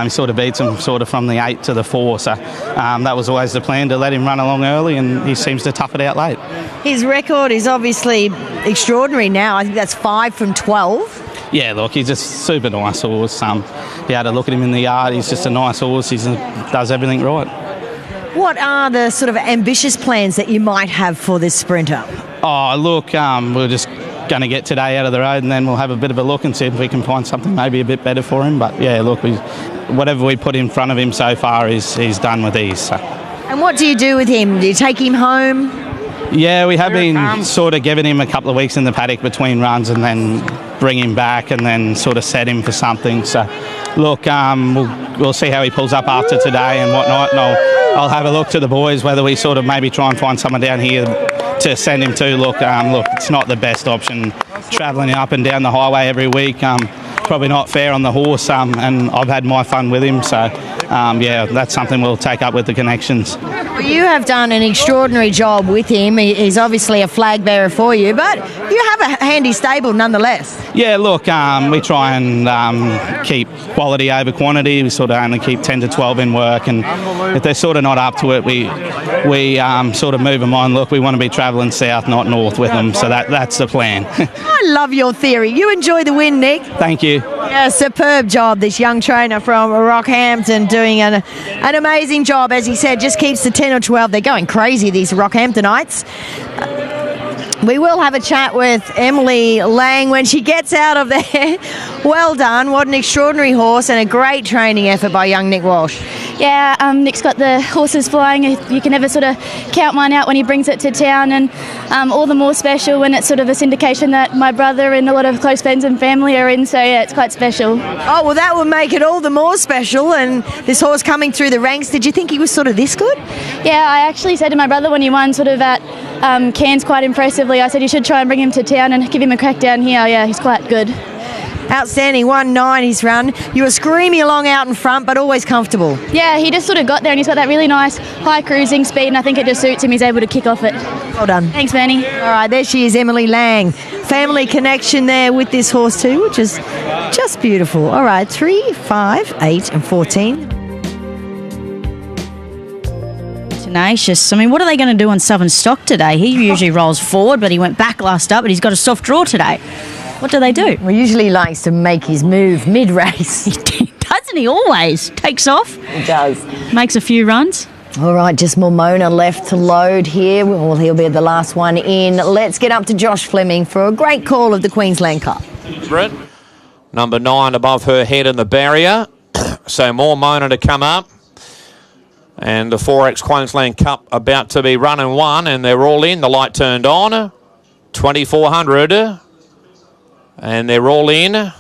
He sort of beats him sort of from the 8 to the 4, so that was always the plan, to let him run along early, and he seems to tough it out late. His record is obviously extraordinary now. I think that's 5 from 12. Yeah, look, he's just a super nice horse. Be able to look at him in the yard, he's just a nice horse. He does everything right. What are the sort of ambitious plans that you might have for this sprinter? Oh, look, we're just going to get today out of the road, and then we'll have a bit of a look and see if we can find something maybe a bit better for him. But yeah, look, whatever we put in front of him so far, he's done with ease. So. And what do you do with him? Do you take him home? Yeah, we have been sort of giving him a couple of weeks in the paddock between runs, and then bring him back and then sort of set him for something. So, look, we'll see how he pulls up after today and whatnot, and I'll have a look to the boys whether we sort of maybe try and find someone down here to send him to. Look, it's not the best option travelling up and down the highway every week. Probably not fair on the horse, and I've had my fun with him, so yeah, that's something we'll take up with the connections. Well, you have done an extraordinary job with him. He's obviously a flag bearer for you, but you have a handy stable nonetheless. Yeah, look, we try and keep quality over quantity. We sort of only keep 10 to 12 in work, and if they're sort of not up to it, we sort of move them on. Look, we want to be travelling south, not north with them, so that's the plan. I love your theory. You enjoy the win, Nick. Thank you. Yeah, superb job, this young trainer from Rockhampton, doing an amazing job. As he said, just keeps the 10 or 12. They're going crazy, these Rockhamptonites. We will have a chat with Emily Lang when she gets out of there. Well done. What an extraordinary horse, and a great training effort by young Nick Walsh. Yeah, Nick's got the horses flying. You can never sort of count mine out when he brings it to town, and all the more special when it's sort of a syndication that my brother and a lot of close friends and family are in, so yeah, it's quite special. Oh, well, that will make it all the more special, and this horse coming through the ranks, did you think he was sort of this good? Yeah, I actually said to my brother when he won sort of at Cairns quite impressively, I said you should try and bring him to town and give him a crack down here. Yeah, he's quite good. Outstanding, 1.9 his run. You were screaming along out in front, but always comfortable. Yeah, he just sort of got there and he's got that really nice high cruising speed, and I think it just suits him. He's able to kick off it. Well done. Thanks, Bernie. All right, there she is, Emily Lang. Family connection there with this horse too, which is just beautiful. All right, 3, 5, 8 and 14. Tenacious. I mean, what are they going to do on Southern Stock today? He usually rolls forward, but he went back last up, but he's got a soft draw today. What do they do? Well, usually he likes to make his move mid-race. Doesn't he always? Takes off. He does. Makes a few runs. All right, just Mormona left to load here. Well, he'll be the last one in. Let's get up to Josh Fleming for a great call of the Queensland Cup. Brett, number 9 above her head in the barrier. So Mormona to come up. And the 4X Queensland Cup about to be run and won, and they're all in. The light turned on. 2,400. And they're all in.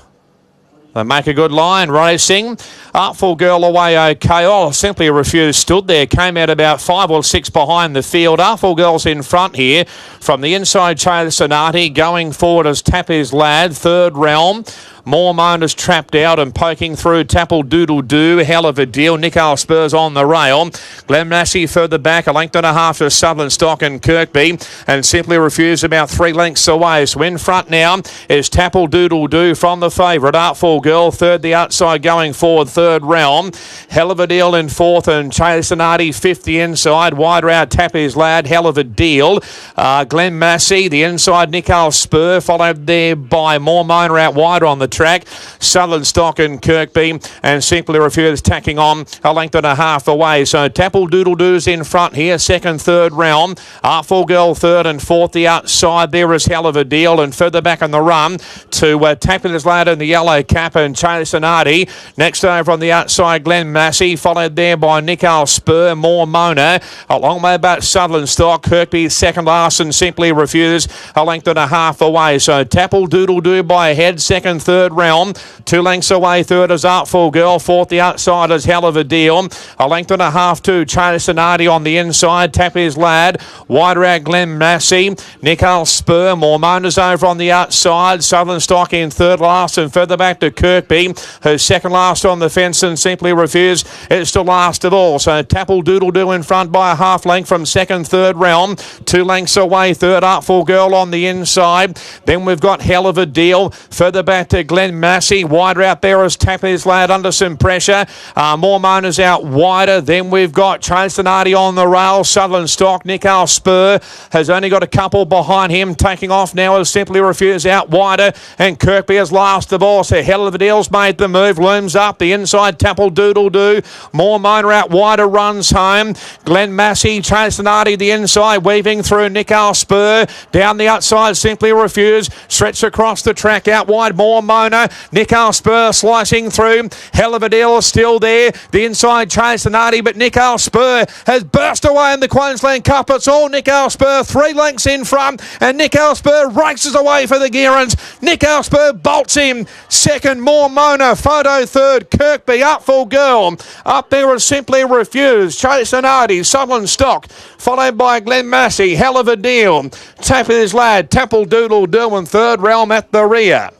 They make a good line, racing. Artful Girl away okay. Oh, Simply Refused stood there. Came out about 5 or 6 behind the field. Artful Girl's in front here. From the inside, Chase Sonati. Going forward as Tap His Lad. Third Realm. Mormona's trapped out and poking through. Tapple Doodle Doo, hell of a deal. Nicole Spurs on the rail. Glen Massey further back, a length and a half to Southern Stock and Kirkby, and Simply Refused about 3 lengths away. So in front now is Tapple Doodle Doo from the favourite. Artful Girl, third the outside going forward, Third Realm. Hell of a deal in fourth, and Chase Sonati fifth the inside. Wider out Tap His Lad, hell of a deal. Glen Massey, the inside, Nicole Spur, followed there by Mormona out wider on the track. Southern Stock and Kirkby, and Simply Refused tacking on a length and a half away. So Tapple Doodle Doo's in front here, second, Third Realm. Artful Girl third and fourth. The outside there is hell of a deal, and further back on the run to Tap His Lad in the yellow cap and Chase Sonati. Next over on the outside, Glen Massey, followed there by Nicole Spur, Mormona. A long way back, Southern Stock. Kirkby second last, and Simply Refused a length and a half away. So Tapple Doodle Doo by a head, second, Third Realm. 2 lengths away, third is Artful Girl. Fourth, the outside is hell of a deal. A length and a half to Chase Sonati on the inside. Tap His Lad. Wider out Glen Massey. Nicole Spur. Mormona's over on the outside. Southern Stock in third last, and further back to Kirkby, who's second last on the fence, and Simply Refused is the last of all. So Tapple Doodle Doo in front by a half length from second, Third Realm. 2 lengths away, third, Artful Girl on the inside. Then we've got hell of a deal. Further back to Glen Massey. Wider out there as Tap His Lad under some pressure. Mormona's out wider. Then we've got Chase Sonati on the rail. Southern Stock. Nicole Spur has only got a couple behind him. Taking off now as Simply Refused out wider. And Kirkby is last of all. So hell of a deal's made the move. Looms up. The inside, Tapple Doodle Doo. Mormona out wider, runs home. Glen Massey, Chase Sonati the inside. Weaving through Nicole Spur. Down the outside, Simply Refused. Stretch across the track out wide. Mormona. Nicole Spur slicing through. Hell of a deal still there. The inside, Chase Sonati, but Nicole Spur has burst away in the Queensland Cup. It's all Nicole Spur, 3 lengths in front, and Nicole Spur races away for the Gearans. Nicole Spur bolts him. Second, Mormona. Photo third, Kirkby. Artful Girl. Up there is Simply Refused. Chase Sonati, Southern Stock, followed by Glen Massey. Hell of a deal. Tap His Lad, Tapple Doodle Doo, and Third Realm at the rear.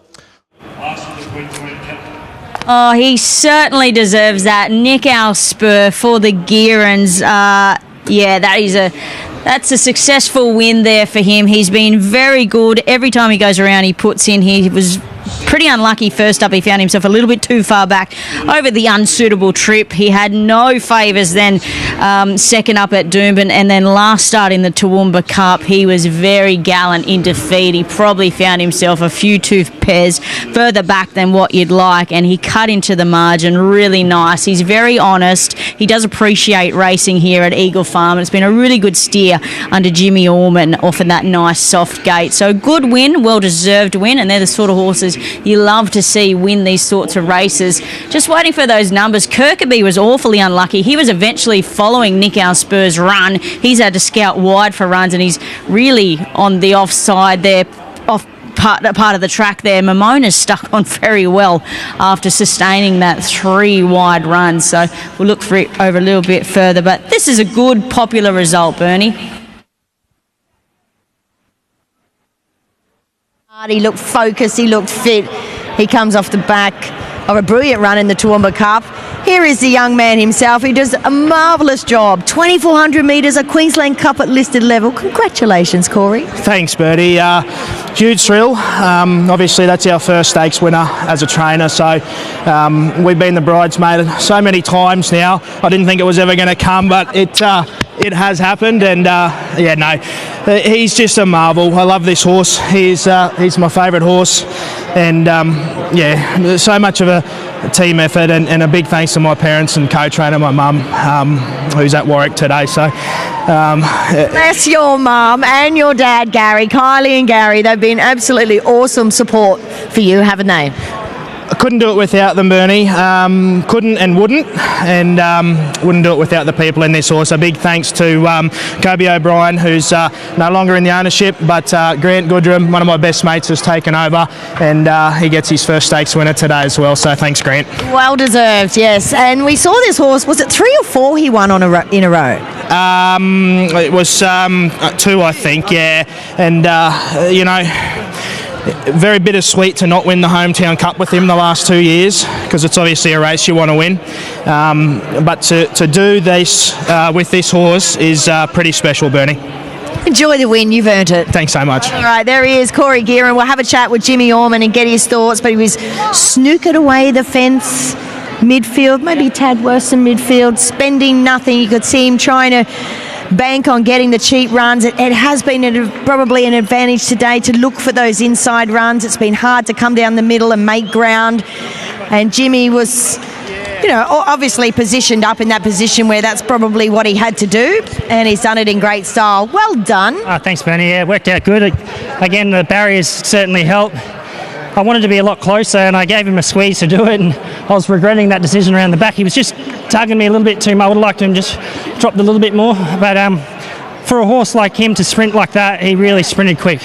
Oh, he certainly deserves that. Nicole Spur for the Gearans. Yeah, that's a successful win there for him. He's been very good. Every time he goes around, he puts in. He was pretty unlucky first up. He found himself a little bit too far back over the unsuitable trip. He had no favours then second up at Doomben, and then last start in the Toowoomba Cup, he was very gallant in defeat. He probably found himself a few tooth pairs further back than what you'd like, and he cut into the margin really nice. He's very honest. He does appreciate racing here at Eagle Farm, and it's been a really good steer under Jimmy Orman off in that nice soft gate. So good win, well-deserved win, and they're the sort of horses you love to see win these sorts of races. Just waiting for those numbers. Kirkby was awfully unlucky. He was eventually following Nicole Spur's run. He's had to scout wide for runs, and he's really on the offside there, off part of the track there. Mormona's stuck on very well after sustaining that 3 wide run. So we'll look for it over a little bit further. But this is a good, popular result, Bernie. He looked focused, he looked fit. He comes off the back of a brilliant run in the Toowoomba Cup. Here is the young man himself. He does a marvellous job. 2,400 metres, a Queensland Cup at listed level. Congratulations, Corey. Thanks, Bertie. Huge thrill. Obviously, that's our first stakes winner as a trainer. So we've been the bridesmaid so many times now. I didn't think it was ever going to come, but it has happened. And he's just a marvel. I love this horse. He's my favourite horse. And so much of a team effort, and a big thanks to my parents and co-trainer, my mum, who's at Warwick today. So bless your mum and your dad, Gary, Kylie and Gary. They've been absolutely awesome support for you, haven't they? I couldn't do it without them, Bernie. Couldn't and wouldn't, and wouldn't do it without the people in this horse. A big thanks to Kobe O'Brien, who's no longer in the ownership, but Grant Goodrum, one of my best mates, has taken over, and he gets his first stakes winner today as well. So thanks, Grant. Well deserved, yes. And we saw this horse. Was it 3 or 4 he won in a row? It was 2, I think. Yeah, and very bittersweet to not win the Hometown Cup with him the last 2 years, because it's obviously a race you want to win. But to do this with this horse is pretty special, Bernie. Enjoy the win, you've earned it. Thanks so much. All right, there he is, Corey Gearin. We'll have a chat with Jimmy Orman and get his thoughts, but he was snookered away the fence, midfield, maybe tad worse than midfield, spending nothing. You could see him trying to bank on getting the cheap runs. It has been probably an advantage today to look for those inside runs. It's been hard to come down the middle and make ground. And Jimmy was, obviously positioned up in that position where that's probably what he had to do. And he's done it in great style. Well done. Thanks, Bernie. Yeah, it worked out good. Again, the barriers certainly helped. I wanted to be a lot closer, and I gave him a squeeze to do it, and I was regretting that decision around the back. He was just tugging me a little bit too much. I would have liked him just dropped a little bit more, but for a horse like him to sprint like that, he really sprinted quick.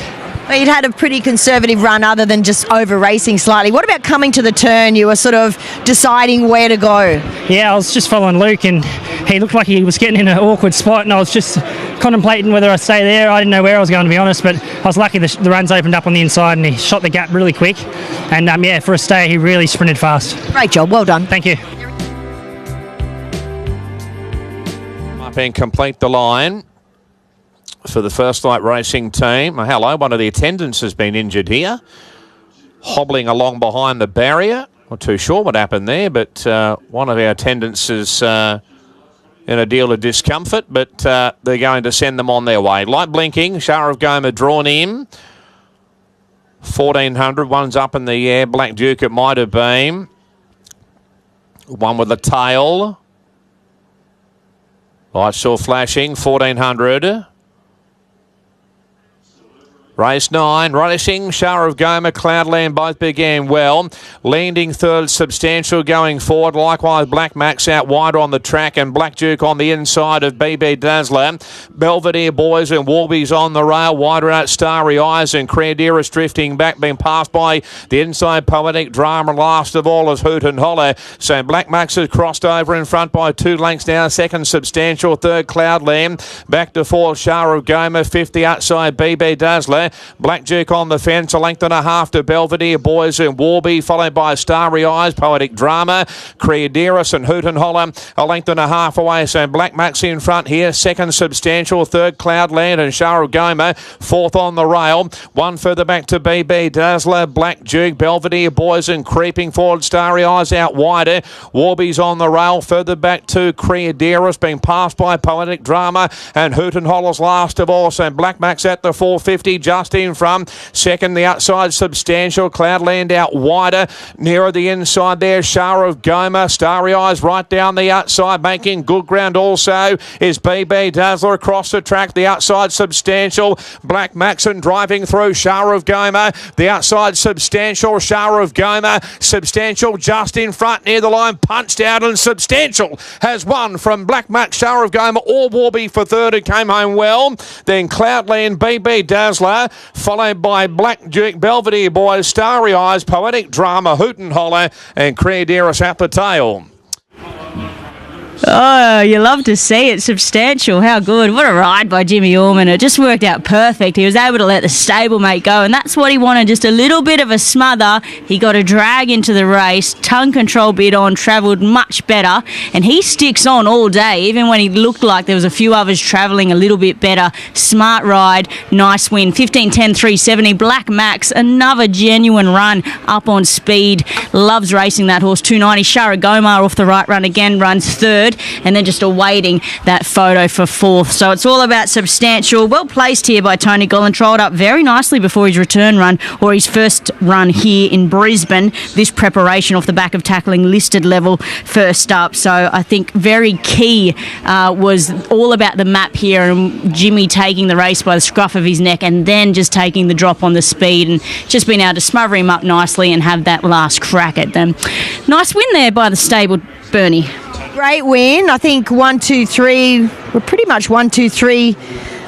Well, you'd had a pretty conservative run other than just over-racing slightly. What about coming to the turn? You were sort of deciding where to go. Yeah, I was just following Luke, and he looked like he was getting in an awkward spot, and I was just contemplating whether I'd stay there. I didn't know where I was going, to be honest, but I was lucky the runs opened up on the inside, and he shot the gap really quick. And, for a stay, he really sprinted fast. Great job. Well done. Thank you. Up and complete the line for the First Light Racing team. Hello, one of the attendants has been injured here, hobbling along behind the barrier. Not too sure what happened there, but one of our attendants is in a deal of discomfort, but they're going to send them on their way. Light blinking, Shah of Goma drawn in. 1,400, one's up in the air. Black Duke it might have been. One with a tail. Lights still flashing, 1,400. Race 9, Racing, Shah of Goma, Cloudland both began well. Landing third, Substantial going forward. Likewise, Black Max out wider on the track, and Black Duke on the inside of BB Dazzler. Belvedere Boys and Warby's on the rail. Wider out Starry Eyes, and Creaderis drifting back, being passed by the inside Poetic Drama. Last of all is Hoot and Holler. So Black Max has crossed over in front by 2 lengths now. Second, Substantial. Third, Cloudland. Back to fourth, Shah of Goma. 50 outside BB Dazzler. Black Duke on the fence, a length and a half to Belvedere Boys and Warby, followed by Starry Eyes, Poetic Drama, Creaderis and Hoot and Holler, a length and a half away. So Black Max in front here, second Substantial, third Cloudland and Shah of Goma, fourth on the rail. One further back to BB Dazzler, Black Duke, Belvedere Boys and creeping forward, Starry Eyes out wider. Warby's on the rail, further back to Creaderis, being passed by Poetic Drama and Hoot and Holler's last of all. So Black Max at the 450, just in front. Second, the outside Substantial, Cloudland out wider. Nearer the inside there, Shah of Goma, Starry Eyes right down the outside, making good ground also is BB Dazzler across the track. The outside Substantial, Black Maxon driving through Shah of Goma. The outside Substantial, Shah of Goma. Substantial just in front near the line, punched out, and Substantial has won from Black Max, Shah of Goma or Warby for third, who came home well. Then Cloudland, BB Dazzler, followed by Black Duke, Belvedere Boys, Starry Eyes, Poetic Drama, Hoot and Holler, and Creaderis at the tail. Oh, you love to see it. Substantial. How good. What a ride by Jimmy Orman. It just worked out perfect. He was able to let the stablemate go, and that's what he wanted, just a little bit of a smother. He got a drag into the race, tongue control bit on, travelled much better, and he sticks on all day, even when he looked like there was a few others travelling a little bit better. Smart ride, nice win. 15.10.370. Black Max, another genuine run up on speed. Loves racing that horse. 290. Sharagomar off the right run again, runs third, and then just awaiting that photo for fourth. So it's all about substantial. Well placed here by Tony Gollan. Trolled up very nicely before his return run, or his first run here in Brisbane. This preparation off the back of tackling listed level first up. So I think very key was all about the map here, and Jimmy taking the race by the scruff of his neck and then just taking the drop on the speed and just being able to smother him up nicely and have that last crack at them. Nice win there by the stable, Bernie. Great win. I think 1, 2, 3. We're pretty much 1, 2, 3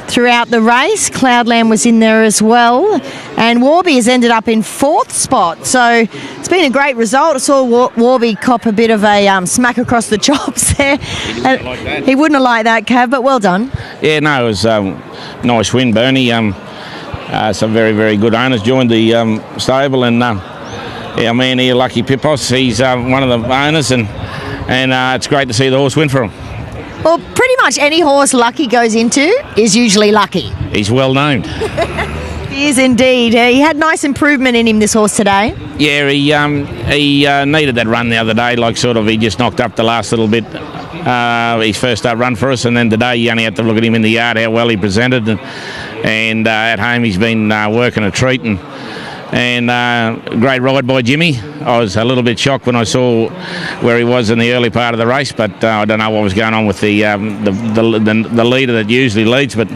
throughout the race. Cloudland was in there as well, and Warby has ended up in fourth spot. So it's been a great result. I saw Warby cop a bit of a smack across the chops there. He wouldn't have liked that, Cav, but well done. Yeah, no, it was nice win, Bernie. Some very, very good owners joined the stable, and yeah, man, here, Lucky Pipos, he's one of the owners, and it's great to see the horse win for him. Well, pretty much any horse Lucky goes into is usually lucky. He's well known. He is indeed. He had nice improvement in him, this horse, today. Yeah, he needed that run the other day, like sort of he just knocked up the last little bit, his first up run for us, and then today you only had to look at him in the yard, how well he presented, and at home he's been working a treat, and great ride by Jimmy. I was a little bit shocked when I saw where he was in the early part of the race, but I don't know what was going on with the leader that usually leads. But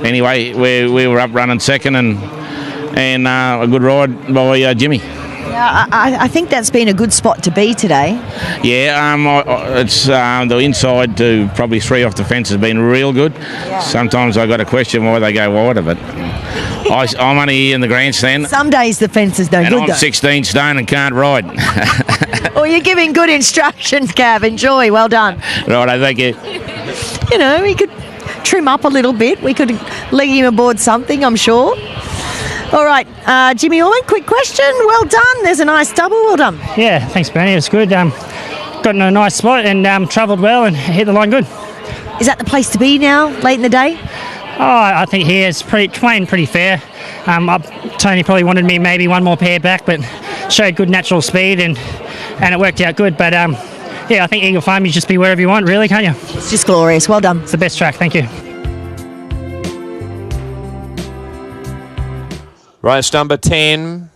anyway, we were up running second, and a good ride by Jimmy. Yeah, I think that's been a good spot to be today. Yeah, it's the inside to probably 3 off the fence has been real good. Yeah. Sometimes I got to question why they go wider, but I'm only here in the grandstand. Some days the fence is no and good, I'm though. 16 stone and can't ride. Well, you're giving good instructions, Cav. Enjoy. Well done. Righto, thank you. You know, we could trim up a little bit. We could lead him aboard something, I'm sure. All right, Jimmy Orman, quick question. Well done. There's a nice double. Well done. Yeah, thanks, Bernie. It was good. Got in a nice spot and travelled well and hit the line good. Is that the place to be now, late in the day? Oh, I think he is playing pretty fair. Tony probably wanted me maybe one more pair back, but showed good natural speed and it worked out good. But yeah, I think Eagle Farm, you just be wherever you want, really, can't you? It's just glorious. Well done. It's the best track. Thank you. Race number 10.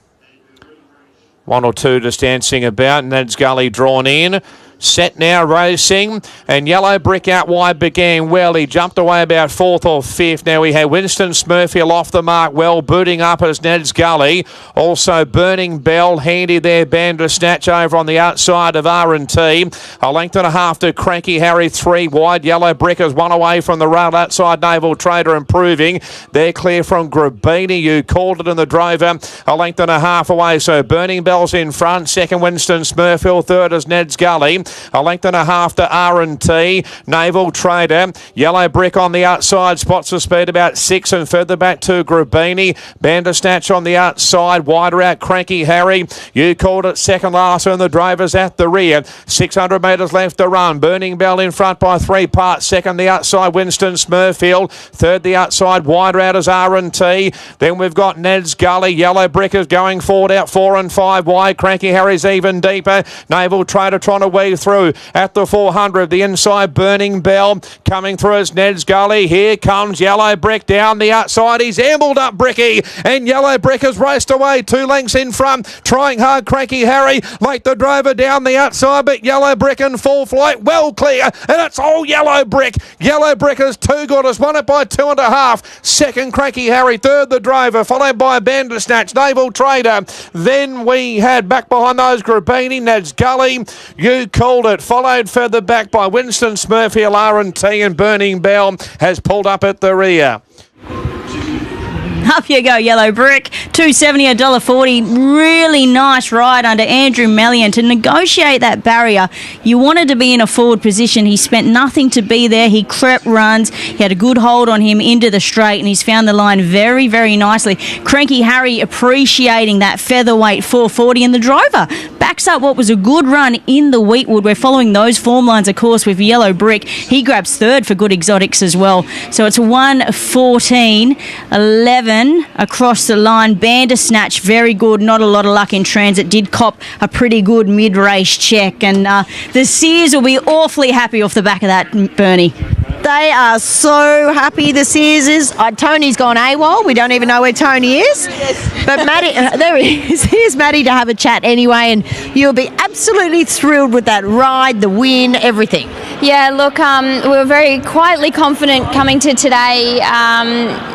1 or 2 just dancing about. Ned's Gully drawn in. Set now racing, and Yellow Brick out wide began well. He jumped away about 4th or 5th. Now we had Winston Smurfield off the mark well, booting up as Ned's Gully. Also Burning Bell, handy there, Bandersnatch over on the outside of R&T. A length and a half to Cranky Harry, 3 wide. Yellow Brick is 1 away from the rail outside. Naval Trader improving. They're clear from Grabini. You called it in the drover. A length and a half away, so Burning Bell's in front. Second Winston Smurfield. Third is Ned's Gully. A length and a half to R&T. Naval Trader. Yellow Brick on the outside. Spots of speed about 6 and further back to Grabini. Bandersnatch on the outside. Wider out Cranky Harry. You called it second last and the drivers at the rear. 600 metres left to run. Burning Bell in front by 3 parts. Second the outside Winston Smurfield. Third the outside. Wider out as R&T. Then we've got Ned's Gully. Yellow Brick is going forward out 4 and 5 wide. Cranky Harry's even deeper. Naval Trader trying to weave through at the 400. The inside Burning Bell coming through as Ned's Gully. Here comes Yellow Brick down the outside. He's ambled up Bricky, and Yellow Brick has raced away 2 lengths in front. Trying hard Cranky Harry like the driver down the outside, but Yellow Brick in full flight, well clear, and it's all Yellow Brick. Yellow Brick is too good, has won it by 2.5. Second Cranky Harry, third the driver, followed by Bandersnatch, Naval Trader. Then we had back behind those Grabini, Ned's Gully. You called it, followed further back by Winston Smurfield, R&T, and Burning Bell has pulled up at the rear. Up you go, Yellow Brick. $2.70, $1.40. Really nice ride under Andrew Mellion to negotiate that barrier. You wanted to be in a forward position. He spent nothing to be there. He crept runs. He had a good hold on him into the straight, and he's found the line very, very nicely. Cranky Harry appreciating that featherweight 440, and the driver backs up what was a good run in the Wheatwood. We're following those form lines, of course, with Yellow Brick. He grabs third for Good Exotics as well. So it's 1:14.11 across the line. Bandersnatch, very good. Not a lot of luck in transit. Did cop a pretty good mid-race check. And the Sears will be awfully happy off the back of that, Bernie. They are so happy, the Sears is. Tony's gone AWOL. We don't even know where Tony is. But Maddie, there he is. Here's Maddie to have a chat anyway, and you'll be absolutely thrilled with that ride, the win, everything. Yeah, look, we were very quietly confident coming to today.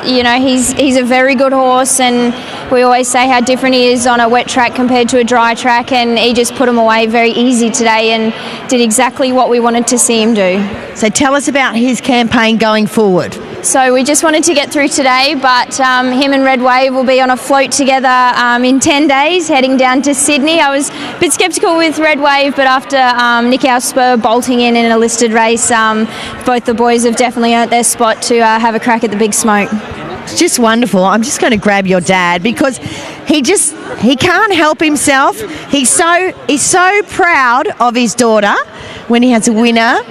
He's a very good horse, and we always say how different he is on a wet track compared to a dry track, and he just put him away very easy today and did exactly what we wanted to see him do. So tell us about his campaign going forward. So we just wanted to get through today, but him and Red Wave will be on a float together in 10 days, heading down to Sydney. I was a bit sceptical with Red Wave, but after Nick Spur bolting in a listed race, both the boys have definitely earned their spot to have a crack at the big smoke. It's just wonderful. I'm just going to grab your dad because he can't help himself. He's so proud of his daughter. When he has a winner,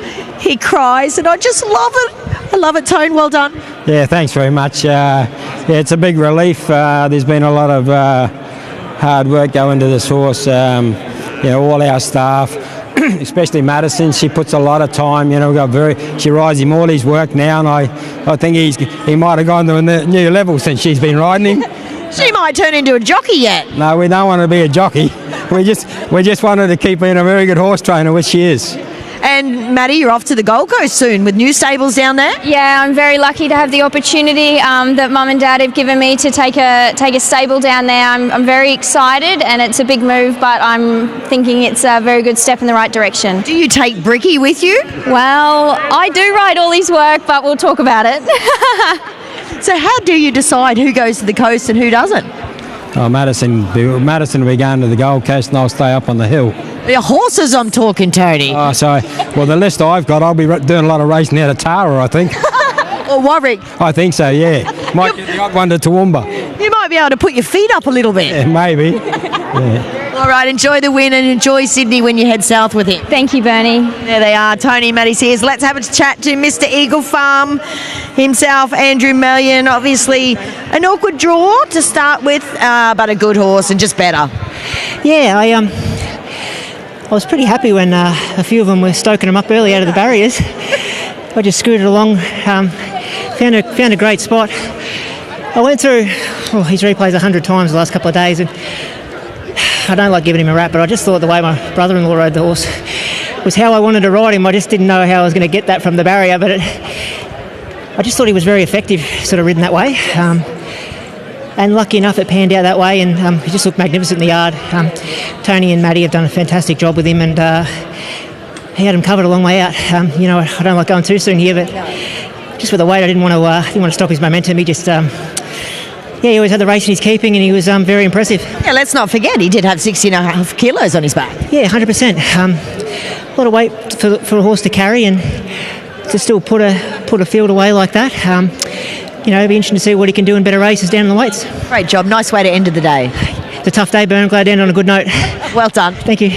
he cries, and I just love it. I love it, Tone. Well done. Yeah, thanks very much. It's a big relief. There's been a lot of hard work going to this horse. All our staff, especially Madison, she puts a lot of time. She rides him all his work now, and I think he might have gone to a new level since she's been riding him. She might turn into a jockey yet. No, we don't want to be a jockey. We just wanted to keep being a very good horse trainer, which she is. And Maddie, you're off to the Gold Coast soon with new stables down there? Yeah, I'm very lucky to have the opportunity that Mum and Dad have given me to take a stable down there. I'm very excited, and it's a big move, but I'm thinking it's a very good step in the right direction. Do you take Bricky with you? Well, I do ride all his work, but we'll talk about it. So how do you decide who goes to the coast and who doesn't? Madison will be going to the Gold Coast, and I'll stay up on the hill. The horses I'm talking, Tony. The list I've got, I'll be doing a lot of racing out of Tara, I think. Or Warwick. I think so, yeah. Might get the odd one to Toowoomba. You might be able to put your feet up a little bit. Yeah, maybe. Yeah. All right, enjoy the win and enjoy Sydney when you head south with it. Thank you, Bernie. There they are, Tony, Maddie Sears. Let's have a chat to Mr. Eagle Farm himself, Andrew Mellion. Obviously, an awkward draw to start with, but a good horse and just better. Yeah, I was pretty happy when a few of them were stoking them up early out of the barriers. I just scooted along, found a great spot. I went through his replays 100 times the last couple of days, and I don't like giving him a rap, but I just thought the way my brother-in-law rode the horse was how I wanted to ride him. I just didn't know how I was going to get that from the barrier, but I just thought he was very effective, sort of ridden that way. And lucky enough, it panned out that way, and he just looked magnificent in the yard. Tony and Maddie have done a fantastic job with him, and he had him covered a long way out. I don't like going too soon here, but just with the weight, I didn't want to stop his momentum. He just, he always had the race in his keeping, and he was very impressive. Yeah, let's not forget, he did have 16.5 kilos on his back. Yeah, 100%. A lot of weight for a horse to carry, and to still put a field away like that. It'll be interesting to see what he can do in better races down in the weights. Great job. Nice way to end of the day. It's a tough day, Bern. I'm glad to end on a good note. Well done. Thank you.